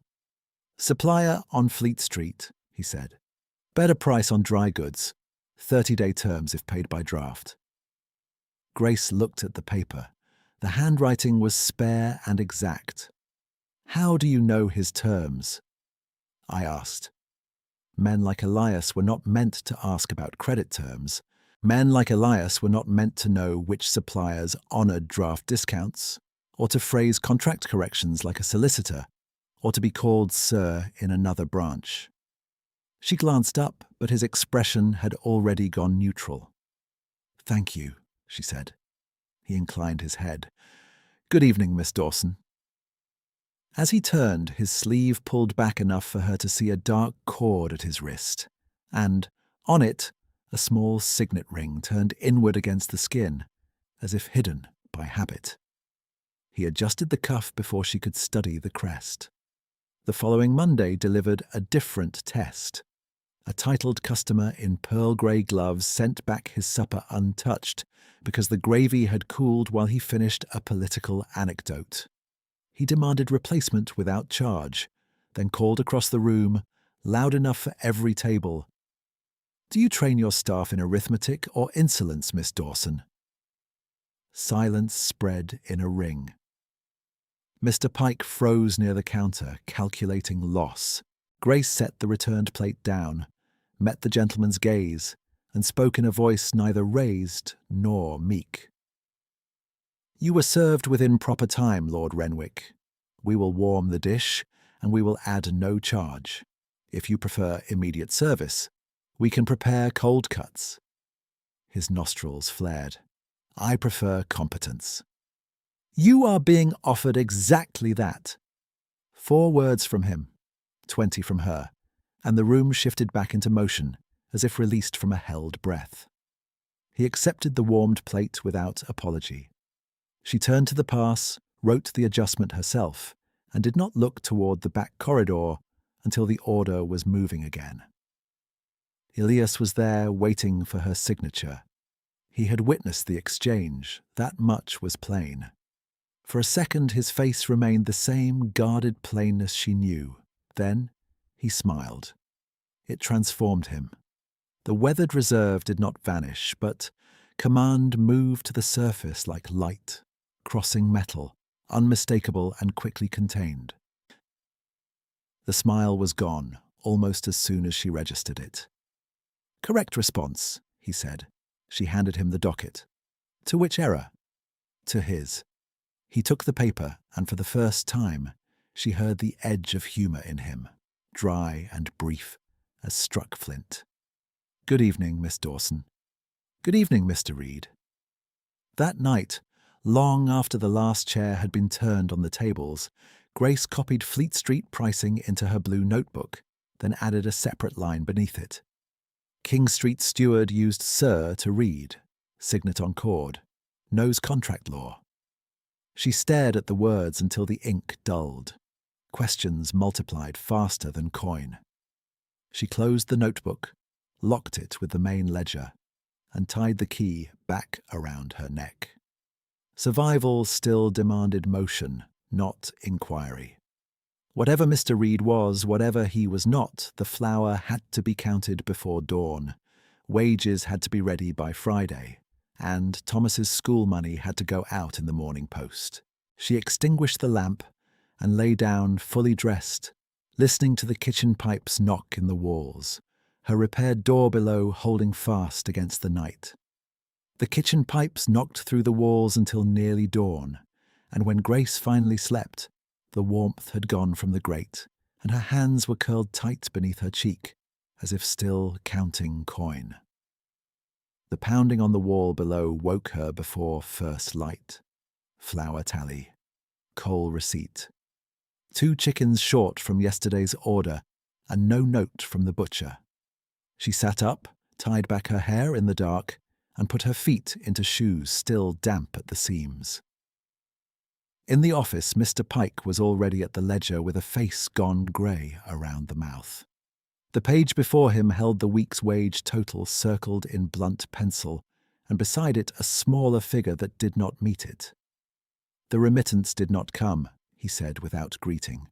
Speaker 1: "Supplier on Fleet Street," he said. "Better price on dry goods. 30-day terms if paid by draft." Grace looked at the paper. The handwriting was spare and exact. "How do you know his terms?" I asked. Men like Elias were not meant to ask about credit terms. Men like Elias were not meant to know which suppliers honored draft discounts, or to phrase contract corrections like a solicitor, or to be called sir in another branch. She glanced up, but his expression had already gone neutral. "Thank you," she said. He inclined his head. "Good evening, Miss Dawson." As he turned, his sleeve pulled back enough for her to see a dark cord at his wrist, and, on it, a small signet ring turned inward against the skin, as if hidden by habit. He adjusted the cuff before she could study the crest. The following Monday delivered a different test. A titled customer in pearl grey gloves sent back his supper untouched because the gravy had cooled while he finished a political anecdote. He demanded replacement without charge, then called across the room, loud enough for every table. "Do you train your staff in arithmetic or insolence, Miss Dawson?" Silence spread in a ring. Mr. Pike froze near the counter, calculating loss. Grace set the returned plate down, met the gentleman's gaze, and spoke in a voice neither raised nor meek. "You were served within proper time, Lord Renwick. We will warm the dish, and we will add no charge. If you prefer immediate service, we can prepare cold cuts." His nostrils flared. "I prefer competence." "You are being offered exactly that." 4 words from him, 20 from her, and the room shifted back into motion, as if released from a held breath. He accepted the warmed plate without apology. She turned to the pass, wrote the adjustment herself, and did not look toward the back corridor until the order was moving again. Elias was there waiting for her signature. He had witnessed the exchange, that much was plain. For a second his face remained the same guarded plainness she knew. Then he smiled. It transformed him. The weathered reserve did not vanish, but command moved to the surface like light, crossing metal, unmistakable and quickly contained. The smile was gone, almost as soon as she registered it. "Correct response," he said. She handed him the docket. "To which error?" "To his." He took the paper, and for the first time, she heard the edge of humour in him, dry and brief, as struck flint. "Good evening, Miss Dawson." "Good evening, Mr. Reed." That night, long after the last chair had been turned on the tables, Grace copied Fleet Street pricing into her blue notebook, then added a separate line beneath it. King Street steward used Sir to read, signet on cord, knows contract law. She stared at the words until the ink dulled. Questions multiplied faster than coin. She closed the notebook, locked it with the main ledger, and tied the key back around her neck. Survival still demanded motion, not inquiry. Whatever Mr. Reed was, whatever he was not, the flour had to be counted before dawn. Wages had to be ready by Friday, and Thomas's school money had to go out in the Morning Post. She extinguished the lamp and lay down fully dressed, listening to the kitchen pipes knock in the walls, her repaired door below holding fast against the night. The kitchen pipes knocked through the walls until nearly dawn, and when Grace finally slept, the warmth had gone from the grate, and her hands were curled tight beneath her cheek, as if still counting coin. The pounding on the wall below woke her before first light. Flour tally. Coal receipt. 2 chickens short from yesterday's order, and no note from the butcher. She sat up, tied back her hair in the dark, and put her feet into shoes still damp at the seams. In the office, Mr. Pike was already at the ledger with a face gone grey around the mouth. The page before him held the week's wage total circled in blunt pencil, and beside it a smaller figure that did not meet it. "The remittance did not come," he said without greeting.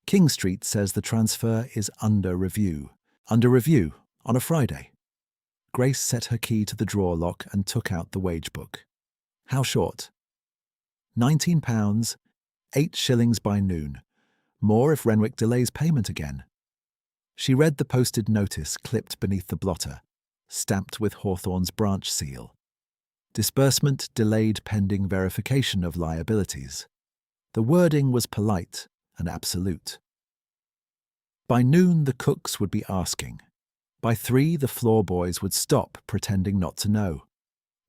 Speaker 1: "King Street says the transfer is under review." "Under review? On a Friday?" Grace set her key to the drawer lock and took out the wage book. "How short?" £19, 8 shillings by noon. More if Renwick delays payment again." She read the posted notice clipped beneath the blotter, stamped with Hawthorne's branch seal. Disbursement delayed pending verification of liabilities. The wording was polite and absolute. By noon, the cooks would be asking. By 3, the floor boys would stop pretending not to know.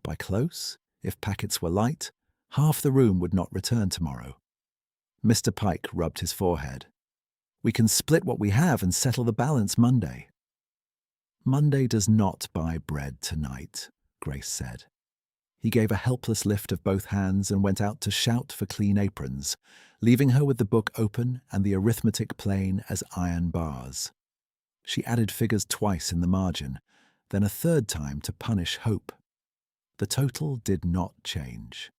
Speaker 1: By close, if packets were light, half the room would not return tomorrow. Mr. Pike rubbed his forehead. "We can split what we have and settle the balance Monday." "Monday does not buy bread tonight," Grace said. He gave a helpless lift of both hands and went out to shout for clean aprons, leaving her with the book open and the arithmetic plain as iron bars. She added figures twice in the margin, then a third time to punish hope. The total did not change.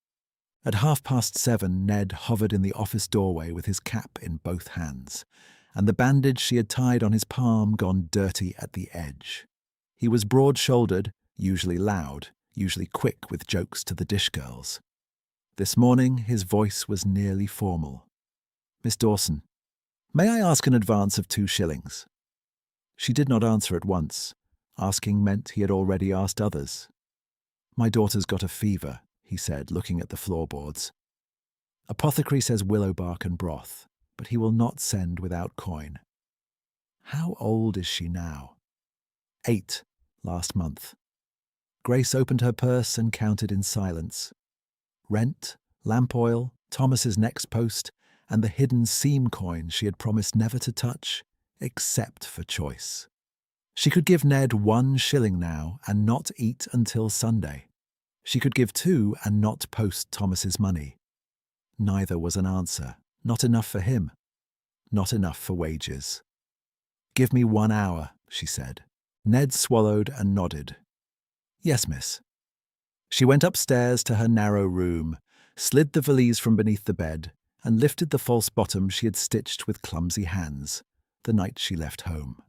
Speaker 1: At 7:30, Ned hovered in the office doorway with his cap in both hands, and the bandage she had tied on his palm gone dirty at the edge. He was broad-shouldered, usually loud, usually quick with jokes to the dish girls. This morning his voice was nearly formal. "Miss Dawson, may I ask an advance of 2 shillings?" She did not answer at once. Asking meant he had already asked others. "My daughter's got a fever," he said, looking at the floorboards. "Apothecary says willow bark and broth, but he will not send without coin." "How old is she now?" 8, last month. Grace opened her purse and counted in silence. Rent, lamp oil, Thomas's next post, and the hidden seam coin she had promised never to touch, except for choice. She could give Ned 1 shilling now and not eat until Sunday. She could give 2 and not post Thomas's money. Neither was an answer. Not enough for him. Not enough for wages. "Give me 1 hour," she said. Ned swallowed and nodded. "Yes, miss." She went upstairs to her narrow room, slid the valise from beneath the bed, and lifted the false bottom she had stitched with clumsy hands the night she left home.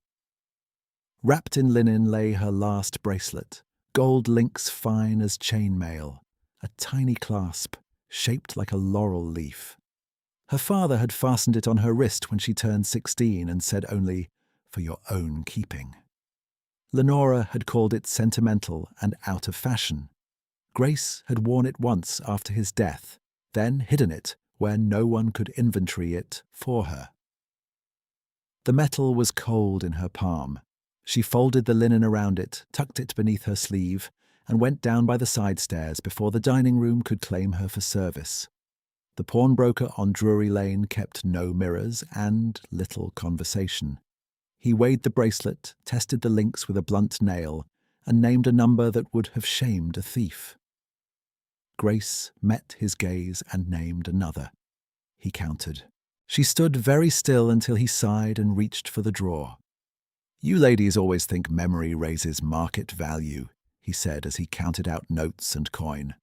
Speaker 1: Wrapped in linen lay her last bracelet, gold links fine as chainmail, a tiny clasp, shaped like a laurel leaf. Her father had fastened it on her wrist when she turned 16 and said only, "For your own keeping." Lenora had called it sentimental and out of fashion. Grace had worn it once after his death, then hidden it where no one could inventory it for her. The metal was cold in her palm. She folded the linen around it, tucked it beneath her sleeve, and went down by the side stairs before the dining room could claim her for service. The pawnbroker on Drury Lane kept no mirrors and little conversation. He weighed the bracelet, tested the links with a blunt nail, and named a number that would have shamed a thief. Grace met his gaze and named another. He counted. She stood very still until he sighed and reached for the drawer. "You ladies always think memory raises market value," he said as he counted out notes and coin.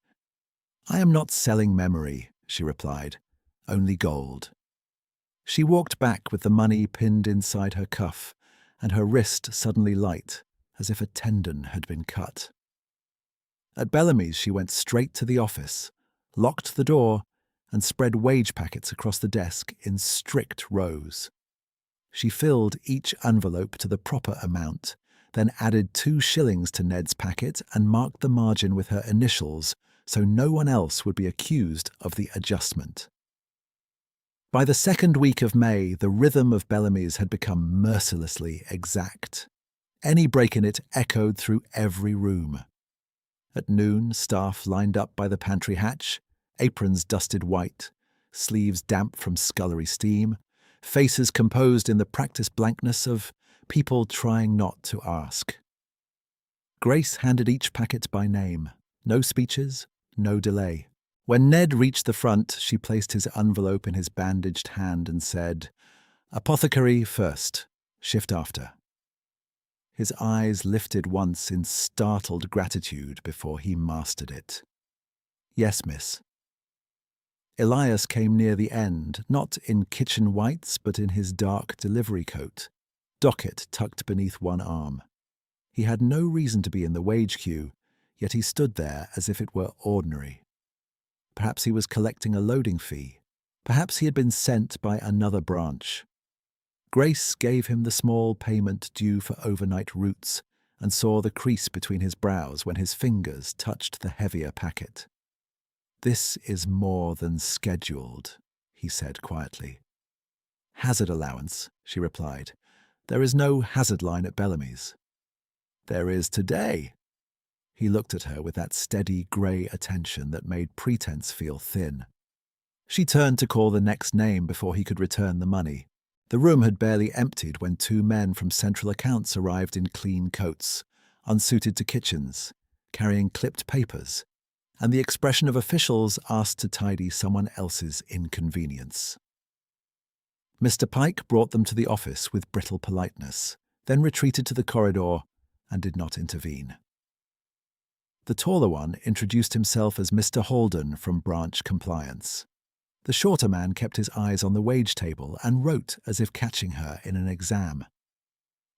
Speaker 1: "I am not selling memory," she replied, "only gold." She walked back with the money pinned inside her cuff and her wrist suddenly light, as if a tendon had been cut. At Bellamy's she went straight to the office, locked the door, and spread wage packets across the desk in strict rows. She filled each envelope to the proper amount then added 2 shillings to Ned's packet and marked the margin with her initials so no one else would be accused of the adjustment. By the second week of May, the rhythm of Bellamy's had become mercilessly exact. Any break in it echoed through every room. At noon, staff lined up by the pantry hatch, aprons dusted white, sleeves damp from scullery steam, faces composed in the practiced blankness of people trying not to ask. Grace handed each packet by name. No speeches, no delay. When Ned reached the front, she placed his envelope in his bandaged hand and said, "Apothecary first, shift after." His eyes lifted once in startled gratitude before he mastered it. "Yes, miss." Elias came near the end, not in kitchen whites but in his dark delivery coat, docket tucked beneath one arm. He had no reason to be in the wage queue, yet he stood there as if it were ordinary. Perhaps he was collecting a loading fee. Perhaps he had been sent by another branch. Grace gave him the small payment due for overnight routes and saw the crease between his brows when his fingers touched the heavier packet. "This is more than scheduled," he said quietly. "Hazard allowance," she replied. "There is no hazard line at Bellamy's." "There is today." He looked at her with that steady grey attention that made pretense feel thin. She turned to call the next name before he could return the money. The room had barely emptied when 2 men from central accounts arrived in clean coats, unsuited to kitchens, carrying clipped papers, and the expression of officials asked to tidy someone else's inconvenience. Mr. Pike brought them to the office with brittle politeness, then retreated to the corridor and did not intervene. The taller one introduced himself as Mr. Holden from Branch Compliance. The shorter man kept his eyes on the wage table and wrote as if catching her in an exam.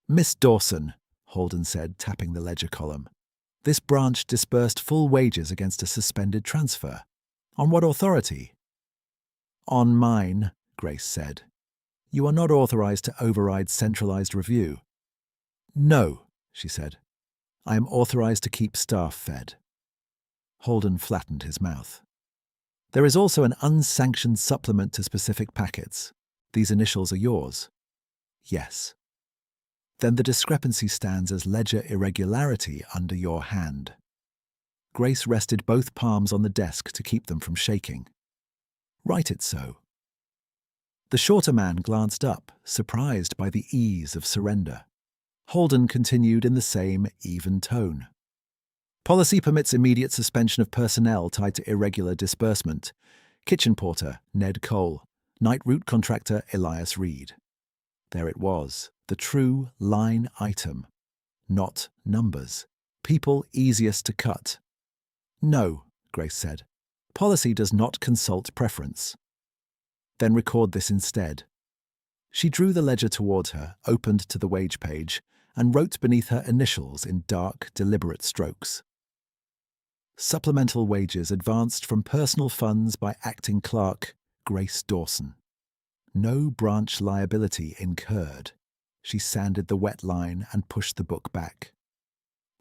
Speaker 1: "Miss Dawson," Holden said, tapping the ledger column. "This branch disbursed full wages against a suspended transfer. On what authority?" "On mine," Grace said. "You are not authorized to override centralized review." "No," she said. "I am authorized to keep staff fed." Holden flattened his mouth. "There is also an unsanctioned supplement to specific packets. These initials are yours." "Yes." "Then the discrepancy stands as ledger irregularity under your hand." Grace rested both palms on the desk to keep them from shaking. "Write it so." The shorter man glanced up, surprised by the ease of surrender. Holden continued in the same even tone. "Policy permits immediate suspension of personnel tied to irregular disbursement. Kitchen porter, Ned Cole. Night route contractor, Elias Reed." There it was, the true line item. Not numbers. People easiest to cut. "No," Grace said. "Policy does not consult preference." "Then record this instead." She drew the ledger towards her, opened to the wage page, and wrote beneath her initials in dark, deliberate strokes. Supplemental wages advanced from personal funds by acting clerk Grace Dawson. No branch liability incurred. She sanded the wet line and pushed the book back.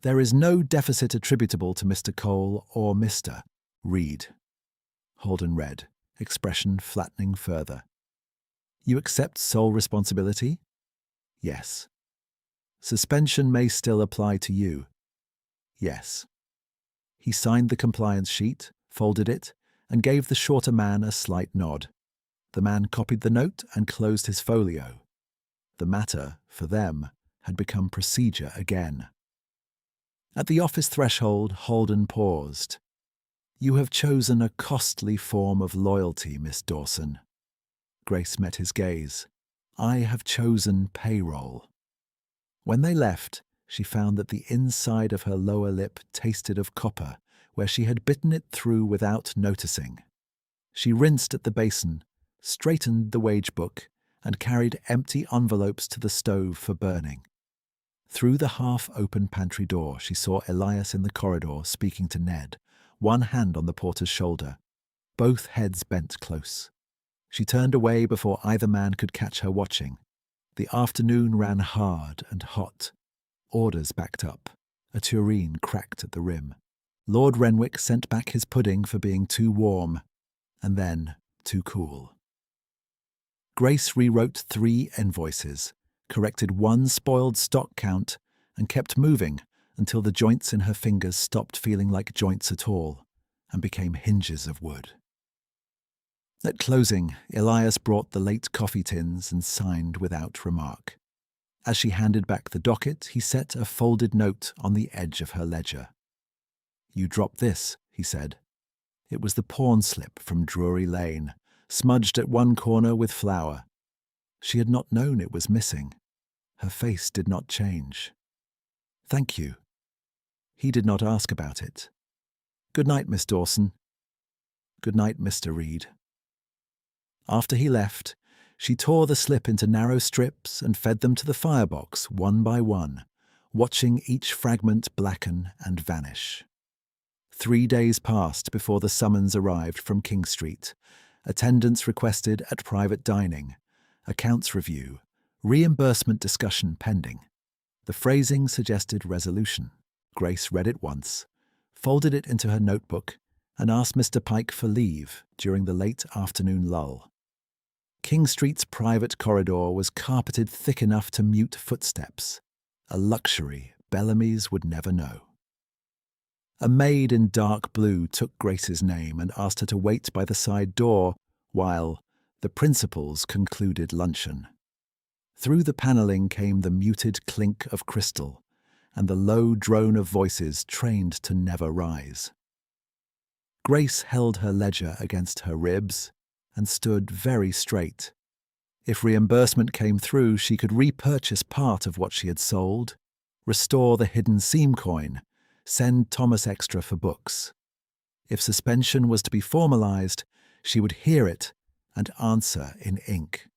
Speaker 1: "There is no deficit attributable to Mr. Cole or Mr. Reed." Holden read, expression flattening further. "You accept sole responsibility?" "Yes." "Suspension may still apply to you?" "Yes." He signed the compliance sheet, folded it, and gave the shorter man a slight nod. The man copied the note and closed his folio. The matter, for them, had become procedure again. At the office threshold, Holden paused. "You have chosen a costly form of loyalty, Miss Dawson." Grace met his gaze. "I have chosen payroll." When they left, she found that the inside of her lower lip tasted of copper, where she had bitten it through without noticing. She rinsed at the basin, straightened the wage book, and carried empty envelopes to the stove for burning. Through the half-open pantry door, she saw Elias in the corridor speaking to Ned, one hand on the porter's shoulder, both heads bent close. She turned away before either man could catch her watching. The afternoon ran hard and hot. Orders backed up. A tureen cracked at the rim. Lord Renwick sent back his pudding for being too warm, and then too cool. Grace rewrote 3 invoices, corrected 1 spoiled stock count, and kept moving until the joints in her fingers stopped feeling like joints at all and became hinges of wood. At closing, Elias brought the late coffee tins and signed without remark. As she handed back the docket, he set a folded note on the edge of her ledger. "You dropped this," he said. It was the pawn slip from Drury Lane, smudged at one corner with flour. She had not known it was missing. Her face did not change. "Thank you." He did not ask about it. "Good night, Miss Dawson." "Good night, Mr. Reed." After he left, she tore the slip into narrow strips and fed them to the firebox one by one, watching each fragment blacken and vanish. 3 days passed before the summons arrived from King Street. Attendance requested at private dining, accounts review, reimbursement discussion pending. The phrasing suggested resolution. Grace read it once, folded it into her notebook, and asked Mr. Pike for leave during the late afternoon lull. King Street's private corridor was carpeted thick enough to mute footsteps, a luxury Bellamy's would never know. A maid in dark blue took Grace's name and asked her to wait by the side door while the principals concluded luncheon. Through the panelling came the muted clink of crystal and the low drone of voices trained to never rise. Grace held her ledger against her ribs and stood very straight. If reimbursement came through, she could repurchase part of what she had sold, restore the hidden seam coin, send Thomas extra for books. If suspension was to be formalized, she would hear it and answer in ink.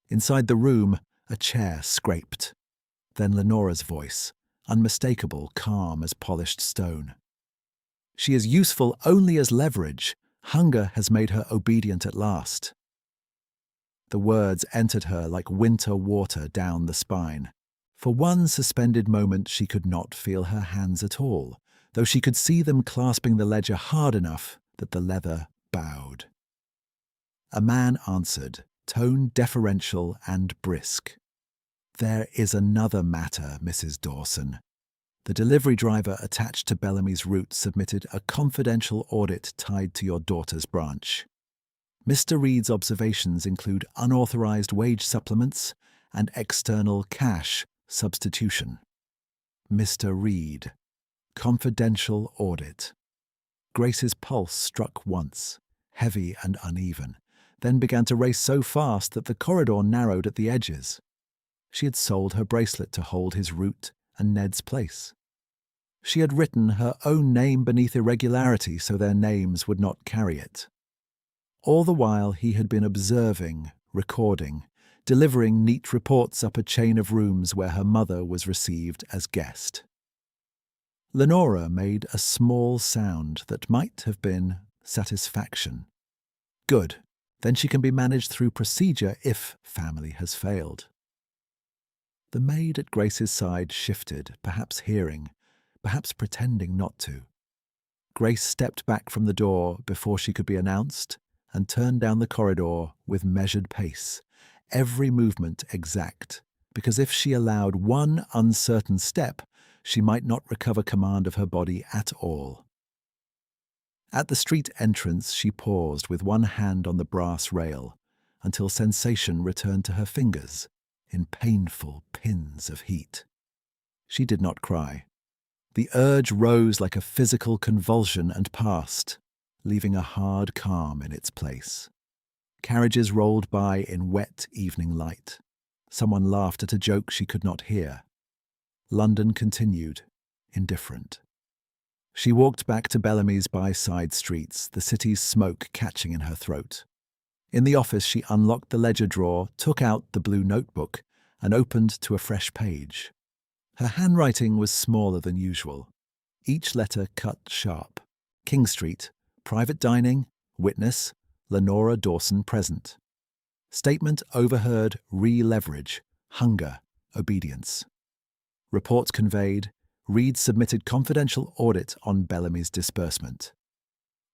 Speaker 1: Inside the room, a chair scraped. Then Lenora's voice, unmistakable, calm as polished stone. "She is useful only as leverage. Hunger has made her obedient at last." The words entered her like winter water down the spine. For one suspended moment she could not feel her hands at all, though she could see them clasping the ledger hard enough that the leather bowed. A man answered, tone deferential and brisk. "There is another matter, Mrs. Dawson." The delivery driver attached to Bellamy's route submitted a confidential audit tied to your daughter's branch. Mr. Reed's observations include unauthorized wage supplements and external cash substitution. Mr. Reed. Confidential audit. Grace's pulse struck once, heavy and uneven, then began to race so fast that the corridor narrowed at the edges. She had sold her bracelet to hold his route and Ned's place. She had written her own name beneath irregularity so their names would not carry it. All the while he had been observing, recording, delivering neat reports up a chain of rooms where her mother was received as guest. Lenora made a small sound that might have been satisfaction. Good, then she can be managed through procedure if family has failed. The maid at Grace's side shifted, perhaps hearing, perhaps pretending not to. Grace stepped back from the door before she could be announced and turned down the corridor with measured pace, every movement exact, because if she allowed one uncertain step, she might not recover command of her body at all. At the street entrance, she paused with one hand on the brass rail until sensation returned to her fingers in painful pins of heat. She did not cry. The urge rose like a physical convulsion and passed, leaving a hard calm in its place. Carriages rolled by in wet evening light. Someone laughed at a joke she could not hear. London continued, indifferent. She walked back to Bellamy's by side streets, the city's smoke catching in her throat. In the office, she unlocked the ledger drawer, took out the blue notebook, and opened to a fresh page. Her handwriting was smaller than usual. Each letter cut sharp. King Street, private dining, witness, Lenora Dawson present. Statement overheard, re-leverage, hunger, obedience. Report conveyed, Reed submitted confidential audit on Bellamy's disbursement.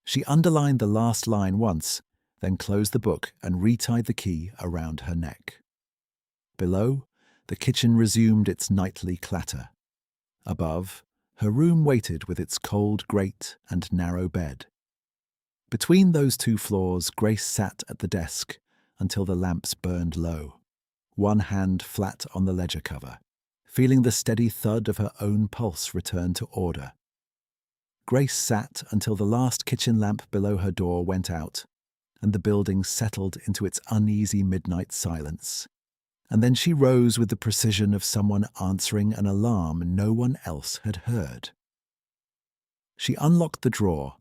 Speaker 1: She underlined the last line once, then closed the book and retied the key around her neck. Below, the kitchen resumed its nightly clatter. Above, her room waited with its cold grate and narrow bed. Between those two floors, Grace sat at the desk until the lamps burned low, one hand flat on the ledger cover, feeling the steady thud of her own pulse return to order. Grace sat until the last kitchen lamp below her door went out, and the building settled into its uneasy midnight silence. And then she rose with the precision of someone answering an alarm no one else had heard. She unlocked the drawer,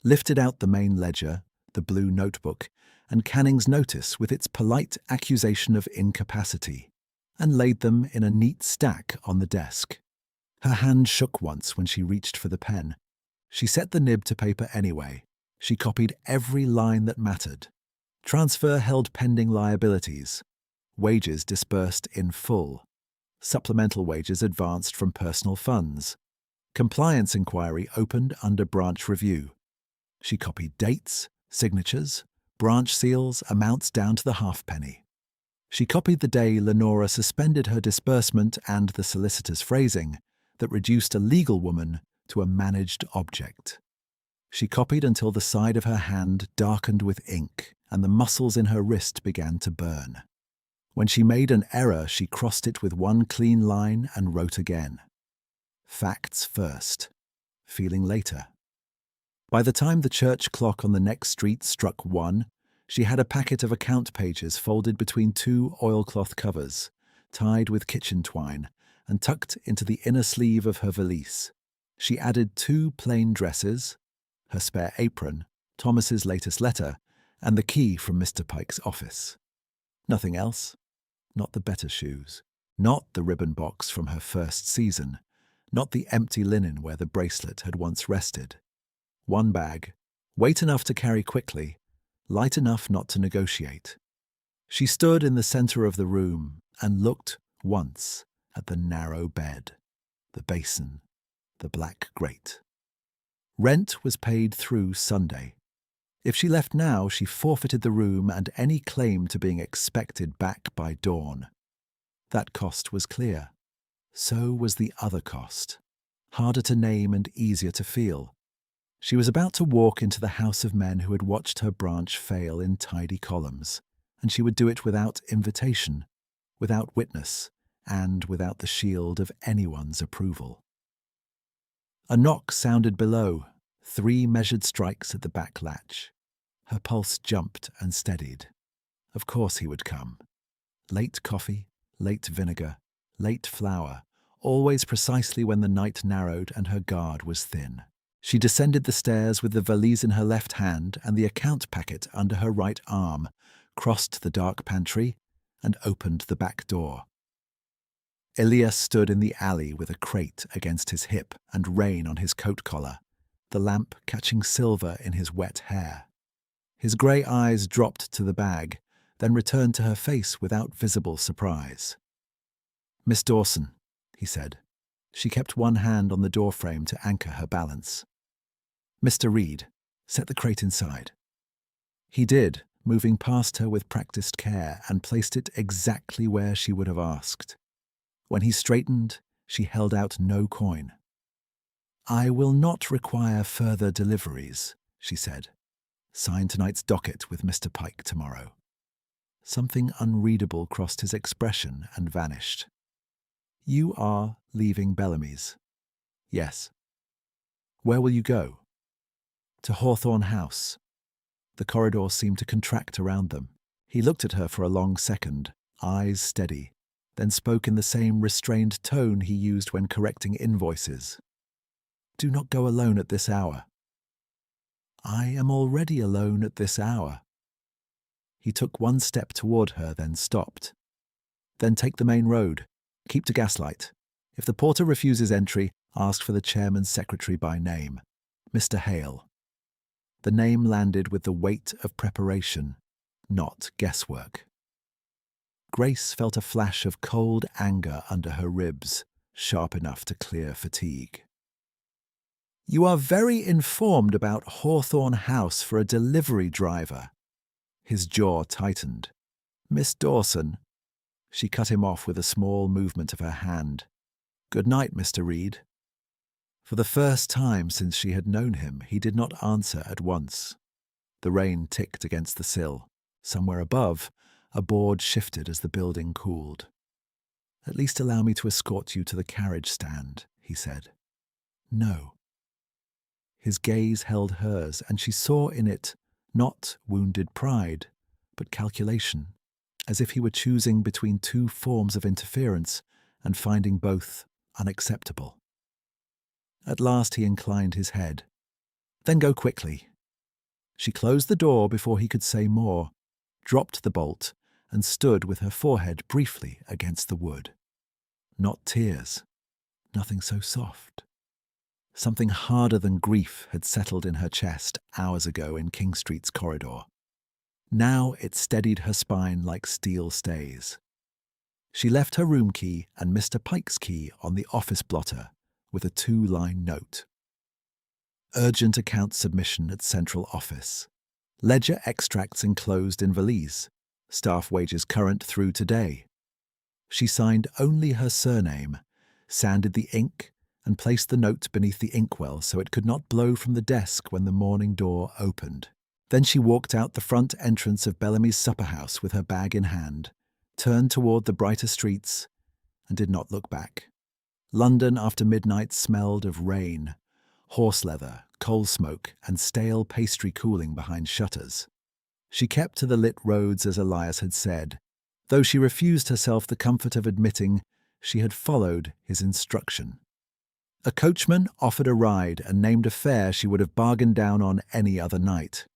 Speaker 1: lifted out the main ledger, the blue notebook, and Canning's notice with its polite accusation of incapacity, and laid them in a neat stack on the desk. Her hand shook once when she reached for the pen. She set the nib to paper anyway. She copied every line that mattered. Transfer held pending liabilities. Wages disbursed in full. Supplemental wages advanced from personal funds. Compliance inquiry opened under branch review. She copied dates, signatures, branch seals, amounts down to the halfpenny. She copied the day Lenora suspended her disbursement and the solicitor's phrasing that reduced a legal woman to a managed object. She copied until the side of her hand darkened with ink and the muscles in her wrist began to burn. When she made an error, she crossed it with one clean line and wrote again. Facts first, feeling later. By the time the church clock on the next street struck 1, she had a packet of account pages folded between 2 oilcloth covers, tied with kitchen twine, and tucked into the inner sleeve of her valise. She added 2 plain dresses, her spare apron, Thomas's latest letter, and the key from Mr. Pike's office. Nothing else. Not the better shoes. Not the ribbon box from her first season. Not the empty linen where the bracelet had once rested. One bag, weight enough to carry quickly, light enough not to negotiate. She stood in the center of the room and looked once at the narrow bed, the basin, the black grate. Rent was paid through Sunday. If she left now, she forfeited the room and any claim to being expected back by dawn. That cost was clear. So was the other cost, harder to name and easier to feel. She was about to walk into the house of men who had watched her branch fail in tidy columns, and she would do it without invitation, without witness, and without the shield of anyone's approval. A knock sounded below, 3 measured strikes at the back latch. Her pulse jumped and steadied. Of course he would come. Late coffee, late vinegar, late flour, always precisely when the night narrowed and her guard was thin. She descended the stairs with the valise in her left hand and the account packet under her right arm, crossed the dark pantry, and opened the back door. Elias stood in the alley with a crate against his hip and rain on his coat collar, the lamp catching silver in his wet hair. His grey eyes dropped to the bag, then returned to her face without visible surprise. "Miss Dawson," he said. She kept one hand on the doorframe to anchor her balance. "Mr. Reed, set the crate inside." He did, moving past her with practiced care, and placed it exactly where she would have asked. When he straightened, she held out no coin. "I will not require further deliveries," she said. "Sign tonight's docket with Mr. Pike tomorrow." Something unreadable crossed his expression and vanished. "You are leaving Bellamy's?" "Yes." "Where will you go?" "To Hawthorne House." The corridor seemed to contract around them. He looked at her for a long second, eyes steady, then spoke in the same restrained tone he used when correcting invoices. "Do not go alone at this hour." "I am already alone at this hour." He took one step toward her, then stopped. "Then take the main road. Keep to Gaslight. If the porter refuses entry, ask for the chairman's secretary by name, Mr. Hale." The name landed with the weight of preparation, not guesswork. Grace felt a flash of cold anger under her ribs. sharp enough to clear fatigue. "You are very informed about Hawthorne House for a delivery driver." His jaw tightened. "Miss Dawson." She cut him off with a small movement of her hand. "Good night, Mr. Reed." For the first time since she had known him, he did not answer at once. The rain ticked against the sill. Somewhere above, a board shifted as the building cooled. "At least allow me to escort you to the carriage stand," he said. "No." His gaze held hers, and she saw in it not wounded pride, but calculation, as if he were choosing between two forms of interference and finding both unacceptable. At last he inclined his head. "Then go quickly." She closed the door before he could say more, dropped the bolt, and stood with her forehead briefly against the wood. Not tears, nothing so soft. Something harder than grief had settled in her chest hours ago in King Street's corridor. Now it steadied her spine like steel stays. She left her room key and Mr. Pike's key on the office blotter with a 2-line note. Urgent account submission at central office. Ledger extracts enclosed in valise. Staff wages current through today. She signed only her surname, sanded the ink, and placed the note beneath the inkwell so it could not blow from the desk when the morning door opened. Then she walked out the front entrance of Bellamy's supper house with her bag in hand, turned toward the brighter streets, and did not look back. London after midnight smelled of rain, horse leather, coal smoke, and stale pastry cooling behind shutters. She kept to the lit roads as Elias had said, though she refused herself the comfort of admitting she had followed his instruction. A coachman offered a ride and named a fare she would have bargained down on any other night.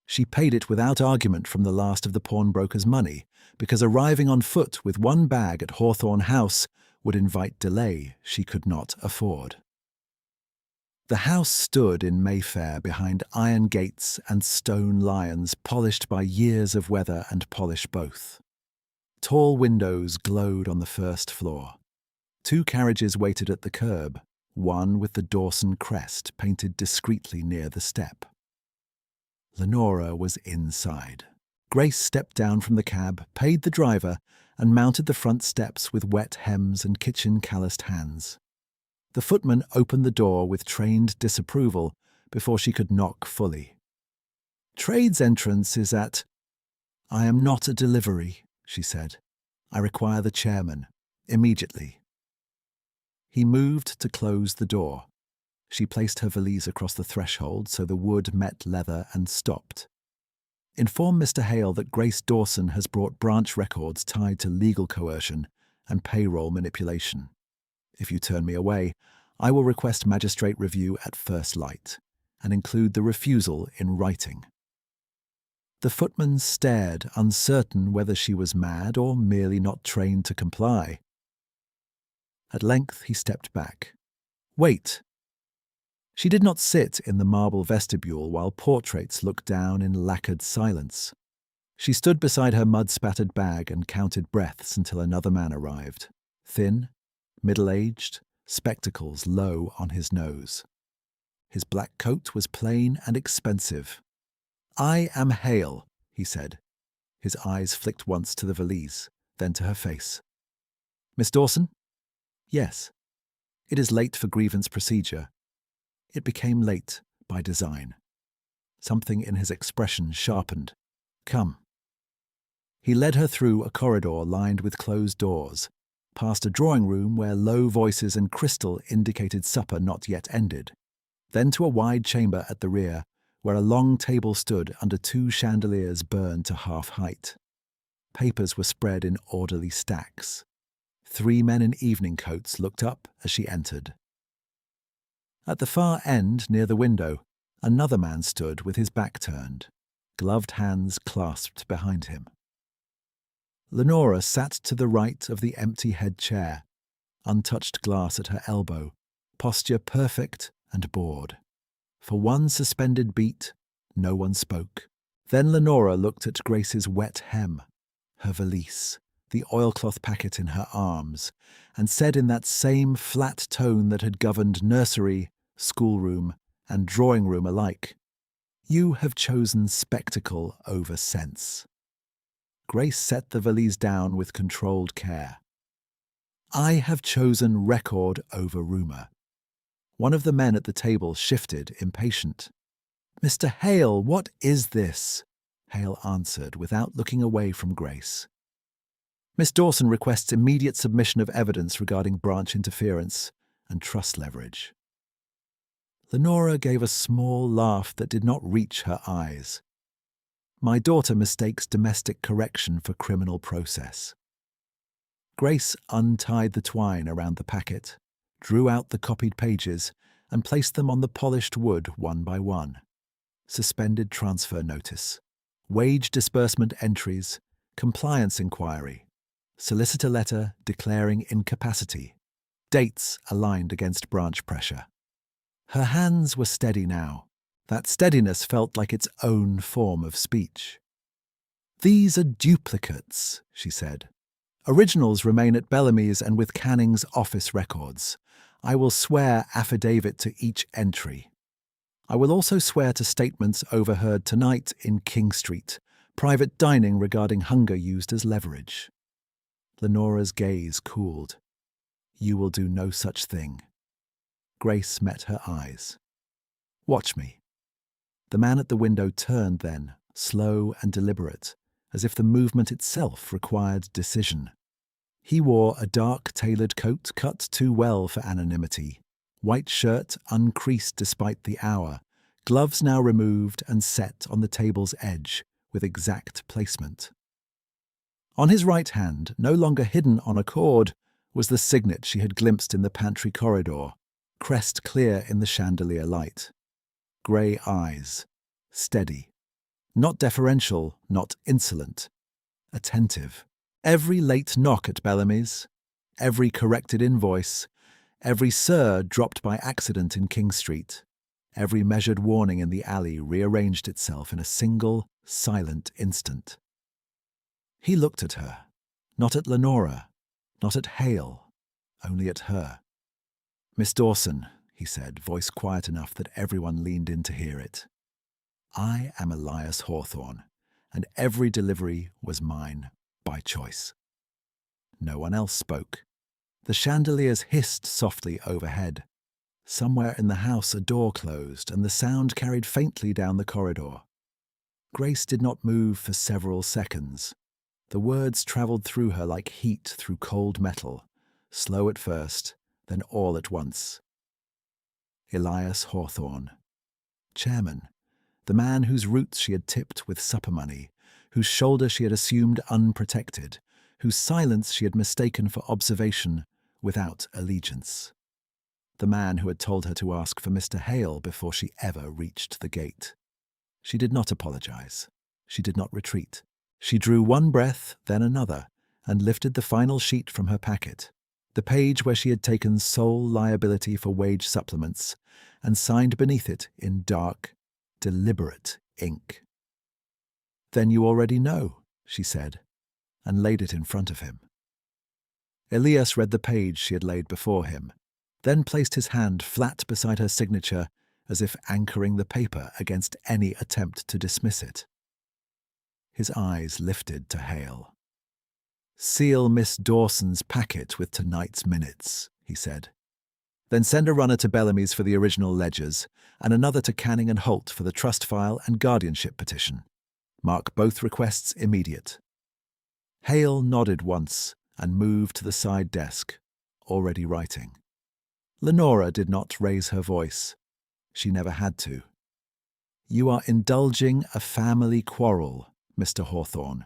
Speaker 1: She paid it without argument from the last of the pawnbroker's money, because arriving on foot with one bag at Hawthorne House would invite delay she could not afford. The house stood in Mayfair behind iron gates and stone lions polished by years of weather and polish both. Tall windows glowed on the first floor. 2 carriages waited at the curb, one with the Dawson crest painted discreetly near the step. Lenora was inside. Grace stepped down from the cab, paid the driver, and mounted the front steps with wet hems and kitchen-calloused hands. The footman opened the door with trained disapproval before she could knock fully. "Trade's entrance is at—" "I am not a delivery," she said. "I require the chairman, immediately." He moved to close the door. She placed her valise across the threshold so the wood met leather and stopped. "Inform Mr. Hale that Grace Dawson has brought branch records tied to legal coercion and payroll manipulation. If you turn me away, I will request magistrate review at first light and include the refusal in writing." The footman stared, uncertain whether she was mad or merely not trained to comply. At length he stepped back. "Wait." She did not sit in the marble vestibule while portraits looked down in lacquered silence. She stood beside her mud-spattered bag and counted breaths until another man arrived, thin, middle-aged, spectacles low on his nose. His black coat was plain and expensive. "I am Hale," he said. His eyes flicked once to the valise, then to her face. "Miss Dawson?" "Yes." "It is late for grievance procedure." It became late by design. Something in his expression sharpened. "Come." He led her through a corridor lined with closed doors, past a drawing room where low voices and crystal indicated supper not yet ended, then to a wide chamber at the rear, where a long table stood under 2 chandeliers burned to half height. Papers were spread in orderly stacks. 3 men in evening coats looked up as she entered. At the far end, near the window, another man stood with his back turned, gloved hands clasped behind him. Lenora sat to the right of the empty head chair, untouched glass at her elbow, posture perfect and bored. For one suspended beat, no one spoke. Then Lenora looked at Grace's wet hem, her valise, the oilcloth packet in her arms, and said in that same flat tone that had governed nursery, schoolroom, and drawing room alike, "You have chosen spectacle over sense." Grace set the valise down with controlled care. "I have chosen record over rumour." One of the men at the table shifted, impatient. "Mr. Hale, what is this?" Hale answered without looking away from Grace. "Miss Dawson requests immediate submission of evidence regarding branch interference and trust leverage." Lenora gave a small laugh that did not reach her eyes. "My daughter mistakes domestic correction for criminal process." Grace untied the twine around the packet, drew out the copied pages, and placed them on the polished wood one by one. Suspended transfer notice, wage disbursement entries, compliance inquiry, solicitor letter declaring incapacity, dates aligned against branch pressure. Her hands were steady now. That steadiness felt like its own form of speech. "These are duplicates," she said. "Originals remain at Bellamy's and with Canning's office records. I will swear affidavit to each entry. I will also swear to statements overheard tonight in King Street, private dining regarding hunger used as leverage." Lenora's gaze cooled. "You will do no such thing." Grace met her eyes. "Watch me." The man at the window turned then, slow and deliberate, as if the movement itself required decision. He wore a dark tailored coat cut too well for anonymity, white shirt uncreased despite the hour, gloves now removed and set on the table's edge with exact placement. On his right hand, no longer hidden on a cord, was the signet she had glimpsed in the pantry corridor, crest clear in the chandelier light. Grey eyes, steady, not deferential, not insolent, attentive. Every late knock at Bellamy's, every corrected invoice, every "sir" dropped by accident in King Street, every measured warning in the alley rearranged itself in a single, silent instant. He looked at her, not at Lenora, not at Hale, only at her. "Miss Dawson," he said, voice quiet enough that everyone leaned in to hear it. "I am Elias Hawthorne, and every delivery was mine by choice." No one else spoke. The chandeliers hissed softly overhead. Somewhere in the house a door closed, and the sound carried faintly down the corridor. Grace did not move for several seconds. The words travelled through her like heat through cold metal, slow at first, then all at once. Elias Hawthorne. Chairman. The man whose roots she had tipped with supper money, whose shoulder she had assumed unprotected, whose silence she had mistaken for observation without allegiance. The man who had told her to ask for Mr. Hale before she ever reached the gate. She did not apologize. She did not retreat. She drew one breath, then another, and lifted the final sheet from her packet, the page where she had taken sole liability for wage supplements, and signed beneath it in dark, deliberate ink. "Then you already know," she said, and laid it in front of him. Elias read the page she had laid before him, then placed his hand flat beside her signature as if anchoring the paper against any attempt to dismiss it. His eyes lifted to Hale. "Seal Miss Dawson's packet with tonight's minutes," he said. "Then send a runner to Bellamy's for the original ledgers, and another to Canning and Holt for the trust file and guardianship petition. Mark both requests immediate." Hale nodded once and moved to the side desk, already writing. Lenora did not raise her voice. She never had to. "You are indulging a family quarrel, Mr. Hawthorne."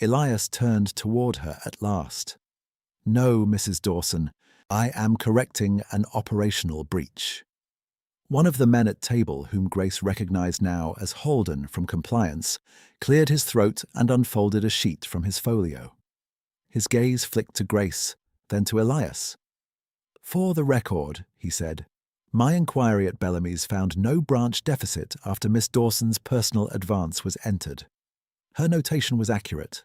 Speaker 1: Elias turned toward her at last. "No, Mrs. Dawson, I am correcting an operational breach." One of the men at table, whom Grace recognized now as Holden from compliance, cleared his throat and unfolded a sheet from his folio. His gaze flicked to Grace, then to Elias. "For the record," he said, "my inquiry at Bellamy's found no branch deficit after Miss Dawson's personal advance was entered. Her notation was accurate.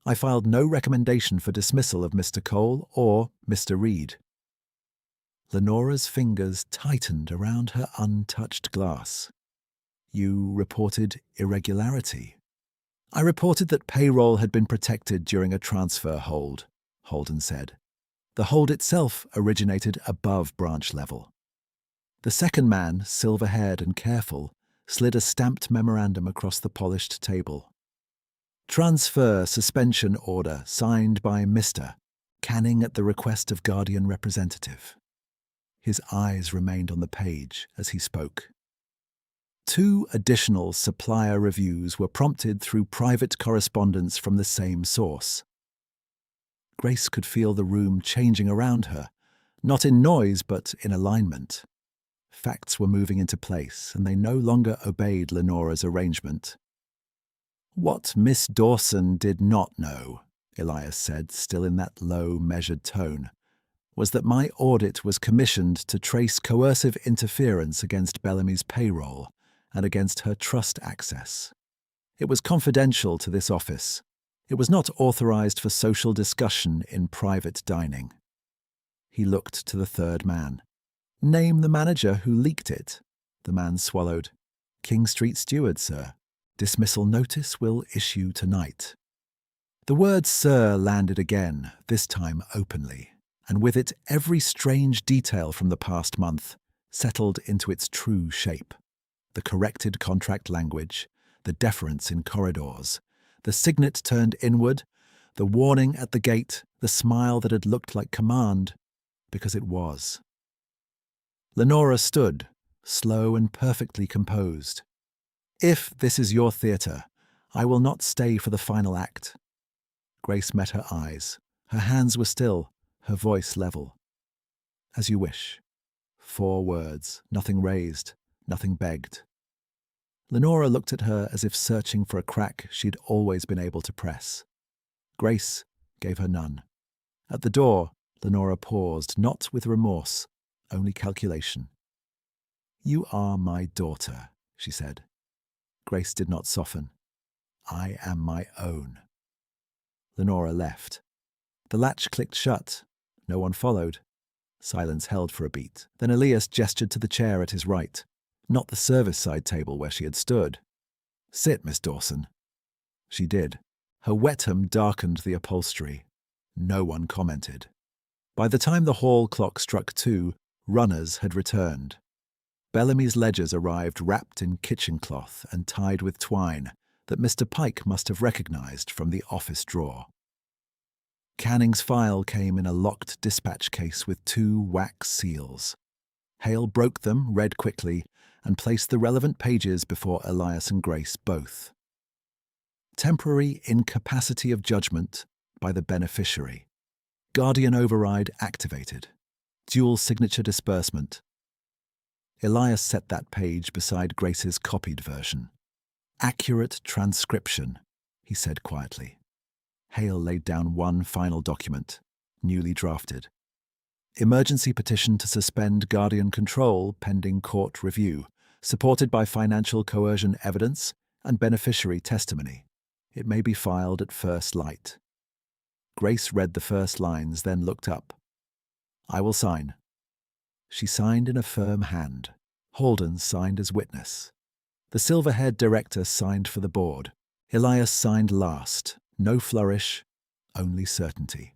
Speaker 1: I filed no recommendation for dismissal of Mr. Cole or Mr. Reed. Lenora's fingers tightened around her untouched glass. You reported irregularity. I reported that payroll had been protected during a transfer hold, Holden said. The hold itself originated above branch level. The second man, silver-haired and careful, slid a stamped memorandum across the polished table. Transfer suspension order signed by Mr. Canning at the request of Guardian representative. His eyes remained on the page as he spoke. 2 additional supplier reviews were prompted through private correspondence from the same source. Grace could feel the room changing around her, not in noise but in alignment. Facts were moving into place, and they no longer obeyed Lenora's arrangement. What Miss Dawson did not know, Elias said, still in that low, measured tone, was that my audit was commissioned to trace coercive interference against Bellamy's payroll and against her trust access. It was confidential to this office. It was not authorized for social discussion in private dining. He looked to the third man. Name the manager who leaked it. The man swallowed. King Street steward, sir. Dismissal notice will issue tonight. The word sir landed again, this time openly, and with it every strange detail from the past month settled into its true shape. The corrected contract language, the deference in corridors, the signet turned inward, the warning at the gate, the smile that had looked like command, because it was. Lenora stood, slow and perfectly composed. If this is your theatre, I will not stay for the final act. Grace met her eyes. Her hands were still, her voice level. As you wish. 4 words, nothing raised, nothing begged. Lenora looked at her as if searching for a crack she'd always been able to press. Grace gave her none. At the door, Lenora paused, not with remorse, only calculation. You are my daughter, she said. Grace did not soften. I am my own. Lenora left. The latch clicked shut. No one followed. Silence held for a beat. Then Elias gestured to the chair at his right, not the service side table where she had stood. Sit, Miss Dawson. She did. Her Wetham darkened the upholstery. No one commented. By the time the hall clock struck 2, runners had returned. Bellamy's ledgers arrived wrapped in kitchen cloth and tied with twine that Mr. Pike must have recognized from the office drawer. Canning's file came in a locked dispatch case with 2 wax seals. Hale broke them, read quickly, and placed the relevant pages before Elias and Grace both. Temporary incapacity of judgment by the beneficiary. Guardian override activated. Dual signature disbursement. Elias set that page beside Grace's copied version. Accurate transcription, he said quietly. Hale laid down one final document, newly drafted. Emergency petition to suspend Guardian control pending court review, supported by financial coercion evidence and beneficiary testimony. It may be filed at first light. Grace read the first lines, then looked up. I will sign. She signed in a firm hand. Holden signed as witness. The silver-haired director signed for the board. Elias signed last. No flourish, only certainty.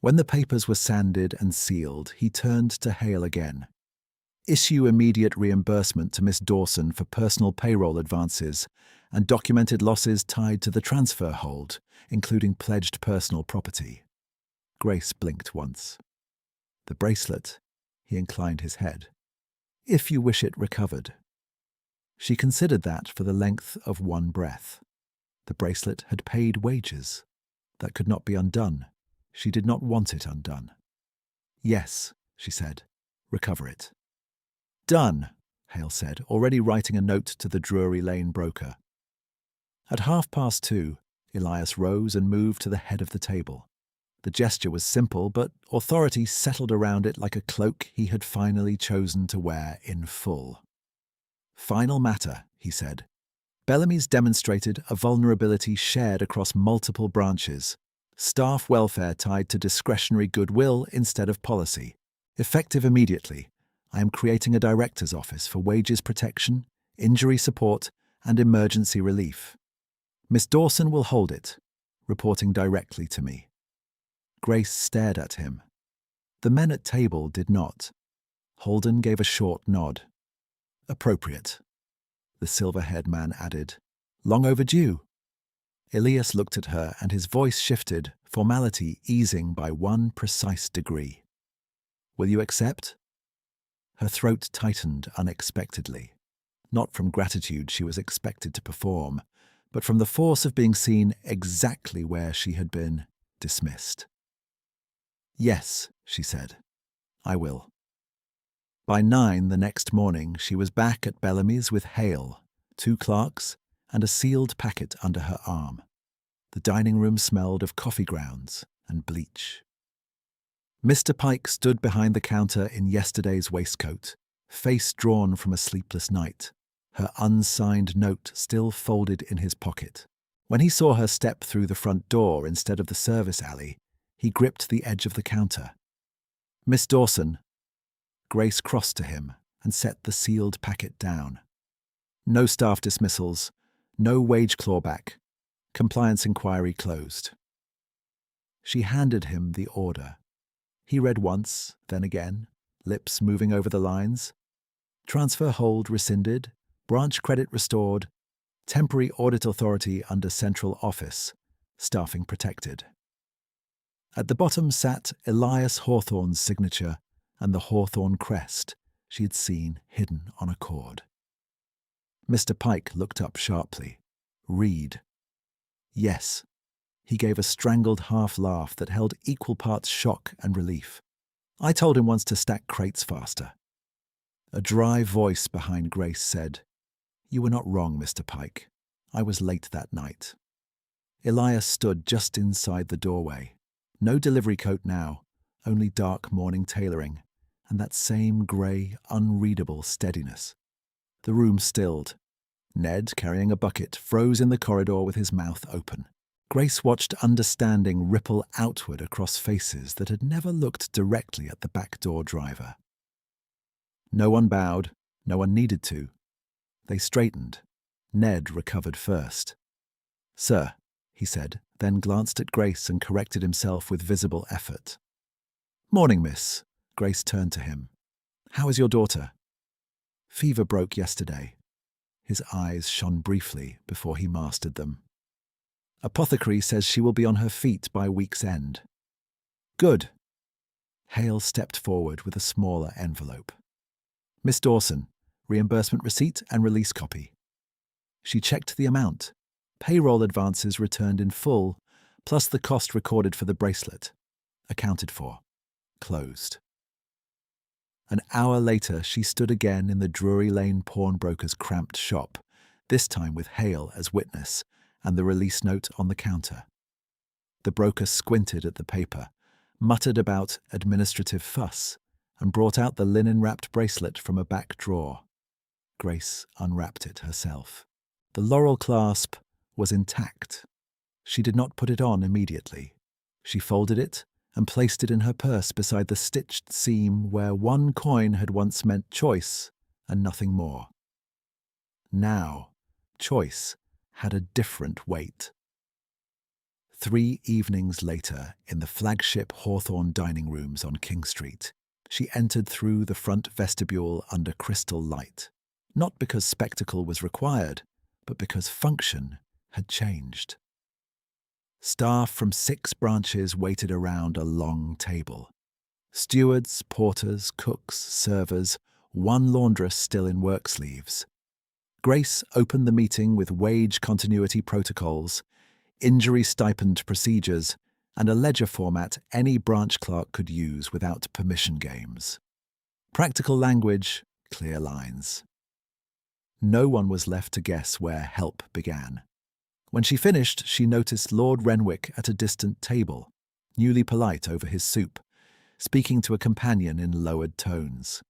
Speaker 1: When the papers were sanded and sealed, he turned to Hale again. Issue immediate reimbursement to Miss Dawson for personal payroll advances and documented losses tied to the transfer hold, including pledged personal property. Grace blinked once. The bracelet, he inclined his head. If you wish it recovered. She considered that for the length of one breath. The bracelet had paid wages. That could not be undone. She did not want it undone. Yes, she said. Recover it. Done, Hale said, already writing a note to the Drury Lane broker. At 2:30, Elias rose and moved to the head of the table. The gesture was simple, but authority settled around it like a cloak he had finally chosen to wear in full. Final matter, he said. Bellamy's demonstrated a vulnerability shared across multiple branches. Staff welfare tied to discretionary goodwill instead of policy. Effective immediately, I am creating a director's office for wages protection, injury support, and emergency relief. Miss Dawson will hold it, reporting directly to me. Grace stared at him. The men at table did not. Holden gave a short nod. Appropriate, the silver-haired man added. Long overdue. Elias looked at her and his voice shifted, formality easing by one precise degree. Will you accept? Her throat tightened unexpectedly. Not from gratitude she was expected to perform, but from the force of being seen exactly where she had been dismissed. Yes, she said. I will. By 9 the next morning, she was back at Bellamy's with Hale, 2 clerks, and a sealed packet under her arm. The dining room smelled of coffee grounds and bleach. Mr. Pike stood behind the counter in yesterday's waistcoat, face drawn from a sleepless night, her unsigned note still folded in his pocket. When he saw her step through the front door instead of the service alley, he gripped the edge of the counter. Miss Dawson. Grace crossed to him and set the sealed packet down. No staff dismissals, no wage clawback. Compliance inquiry closed. She handed him the order. He read once, then again, lips moving over the lines. Transfer hold rescinded, branch credit restored, temporary audit authority under central office, staffing protected. At the bottom sat Elias Hawthorne's signature and the Hawthorne crest she had seen hidden on a cord. Mr. Pike looked up sharply. Read. Yes. He gave a strangled half-laugh that held equal parts shock and relief. I told him once to stack crates faster. A dry voice behind Grace said, You were not wrong, Mr. Pike. I was late that night. Elias stood just inside the doorway. No delivery coat now, only dark morning tailoring, and that same grey, unreadable steadiness. The room stilled. Ned, carrying a bucket, froze in the corridor with his mouth open. Grace watched understanding ripple outward across faces that had never looked directly at the back door driver. No one bowed, no one needed to. They straightened. Ned recovered first. Sir, he said, then glanced at Grace and corrected himself with visible effort. Morning, miss. Grace turned to him. How is your daughter? Fever broke yesterday. His eyes shone briefly before he mastered them. Apothecary says she will be on her feet by week's end. Good. Hale stepped forward with a smaller envelope. Miss Dawson, reimbursement receipt and release copy. She checked the amount. Payroll advances returned in full, plus the cost recorded for the bracelet. Accounted for. Closed. An hour later, she stood again in the Drury Lane pawnbroker's cramped shop, this time with Hale as witness and the release note on the counter. The broker squinted at the paper, muttered about administrative fuss, and brought out the linen-wrapped bracelet from a back drawer. Grace unwrapped it herself. The laurel clasp was intact. She did not put it on immediately. She folded it and placed it in her purse beside the stitched seam where one coin had once meant choice and nothing more. Now, choice had a different weight. 3 evenings later, in the flagship Hawthorne dining rooms on King Street, she entered through the front vestibule under crystal light, not because spectacle was required, but because function had changed. Staff from 6 branches waited around a long table. Stewards, porters, cooks, servers, one laundress still in work sleeves. Grace opened the meeting with wage continuity protocols, injury stipend procedures, and a ledger format any branch clerk could use without permission games. Practical language, clear lines. No one was left to guess where help began. When she finished, she noticed Lord Renwick at a distant table, newly polite over his soup, speaking to a companion in lowered tones.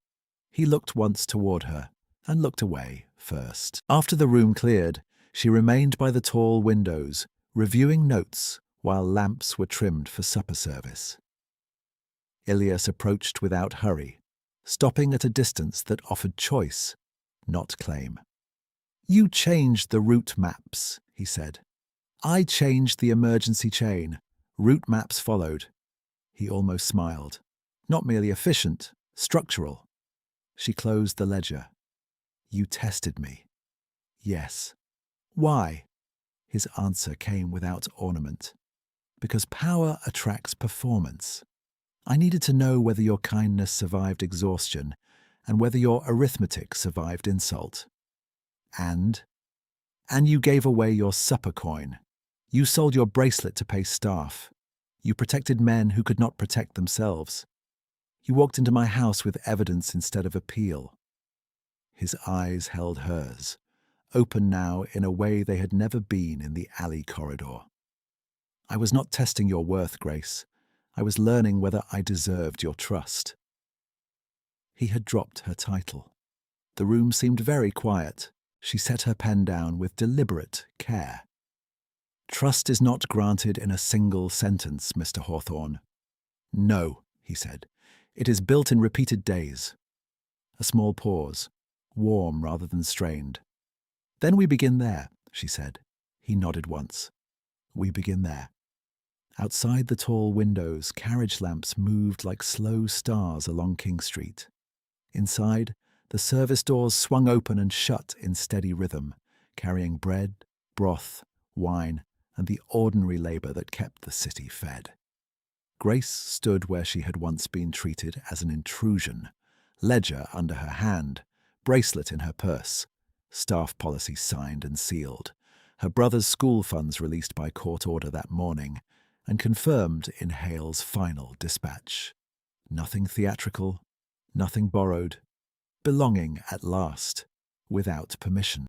Speaker 1: He looked once toward her and looked away first. After the room cleared, She remained by the tall windows, reviewing notes while lamps were trimmed for supper service. Ilias approached without hurry, stopping at a distance that offered choice, not claim. "You changed the route maps," he said. "I changed the emergency chain. Route maps followed." He almost smiled. "Not merely efficient, structural." She closed the ledger. "You tested me." "Yes." "Why?" His answer came without ornament. "Because power attracts performance. I needed to know whether your kindness survived exhaustion and whether your arithmetic survived insult. And you gave away your supper coin. You sold your bracelet to pay staff. You protected men who could not protect themselves. You walked into my house with evidence instead of appeal." His eyes held hers, open now in a way they had never been in the alley corridor. "I was not testing your worth, Grace. I was learning whether I deserved your trust." He had dropped her title. The room seemed very quiet. She set her pen down with deliberate care. "Trust is not granted in a single sentence, Mr. Hawthorne." "No," he said. "It is built in repeated days." A small pause, warm rather than strained. "Then we begin there," she said. He nodded once. "We begin there." Outside the tall windows, carriage lamps moved like slow stars along King Street. Inside, the service doors swung open and shut in steady rhythm, carrying bread, broth, wine, and the ordinary labor that kept the city fed. Grace stood where she had once been treated as an intrusion, ledger under her hand, bracelet in her purse, staff policy signed and sealed, her brother's school funds released by court order that morning, and confirmed in Hale's final dispatch. Nothing theatrical, nothing borrowed, belonging at last, without permission.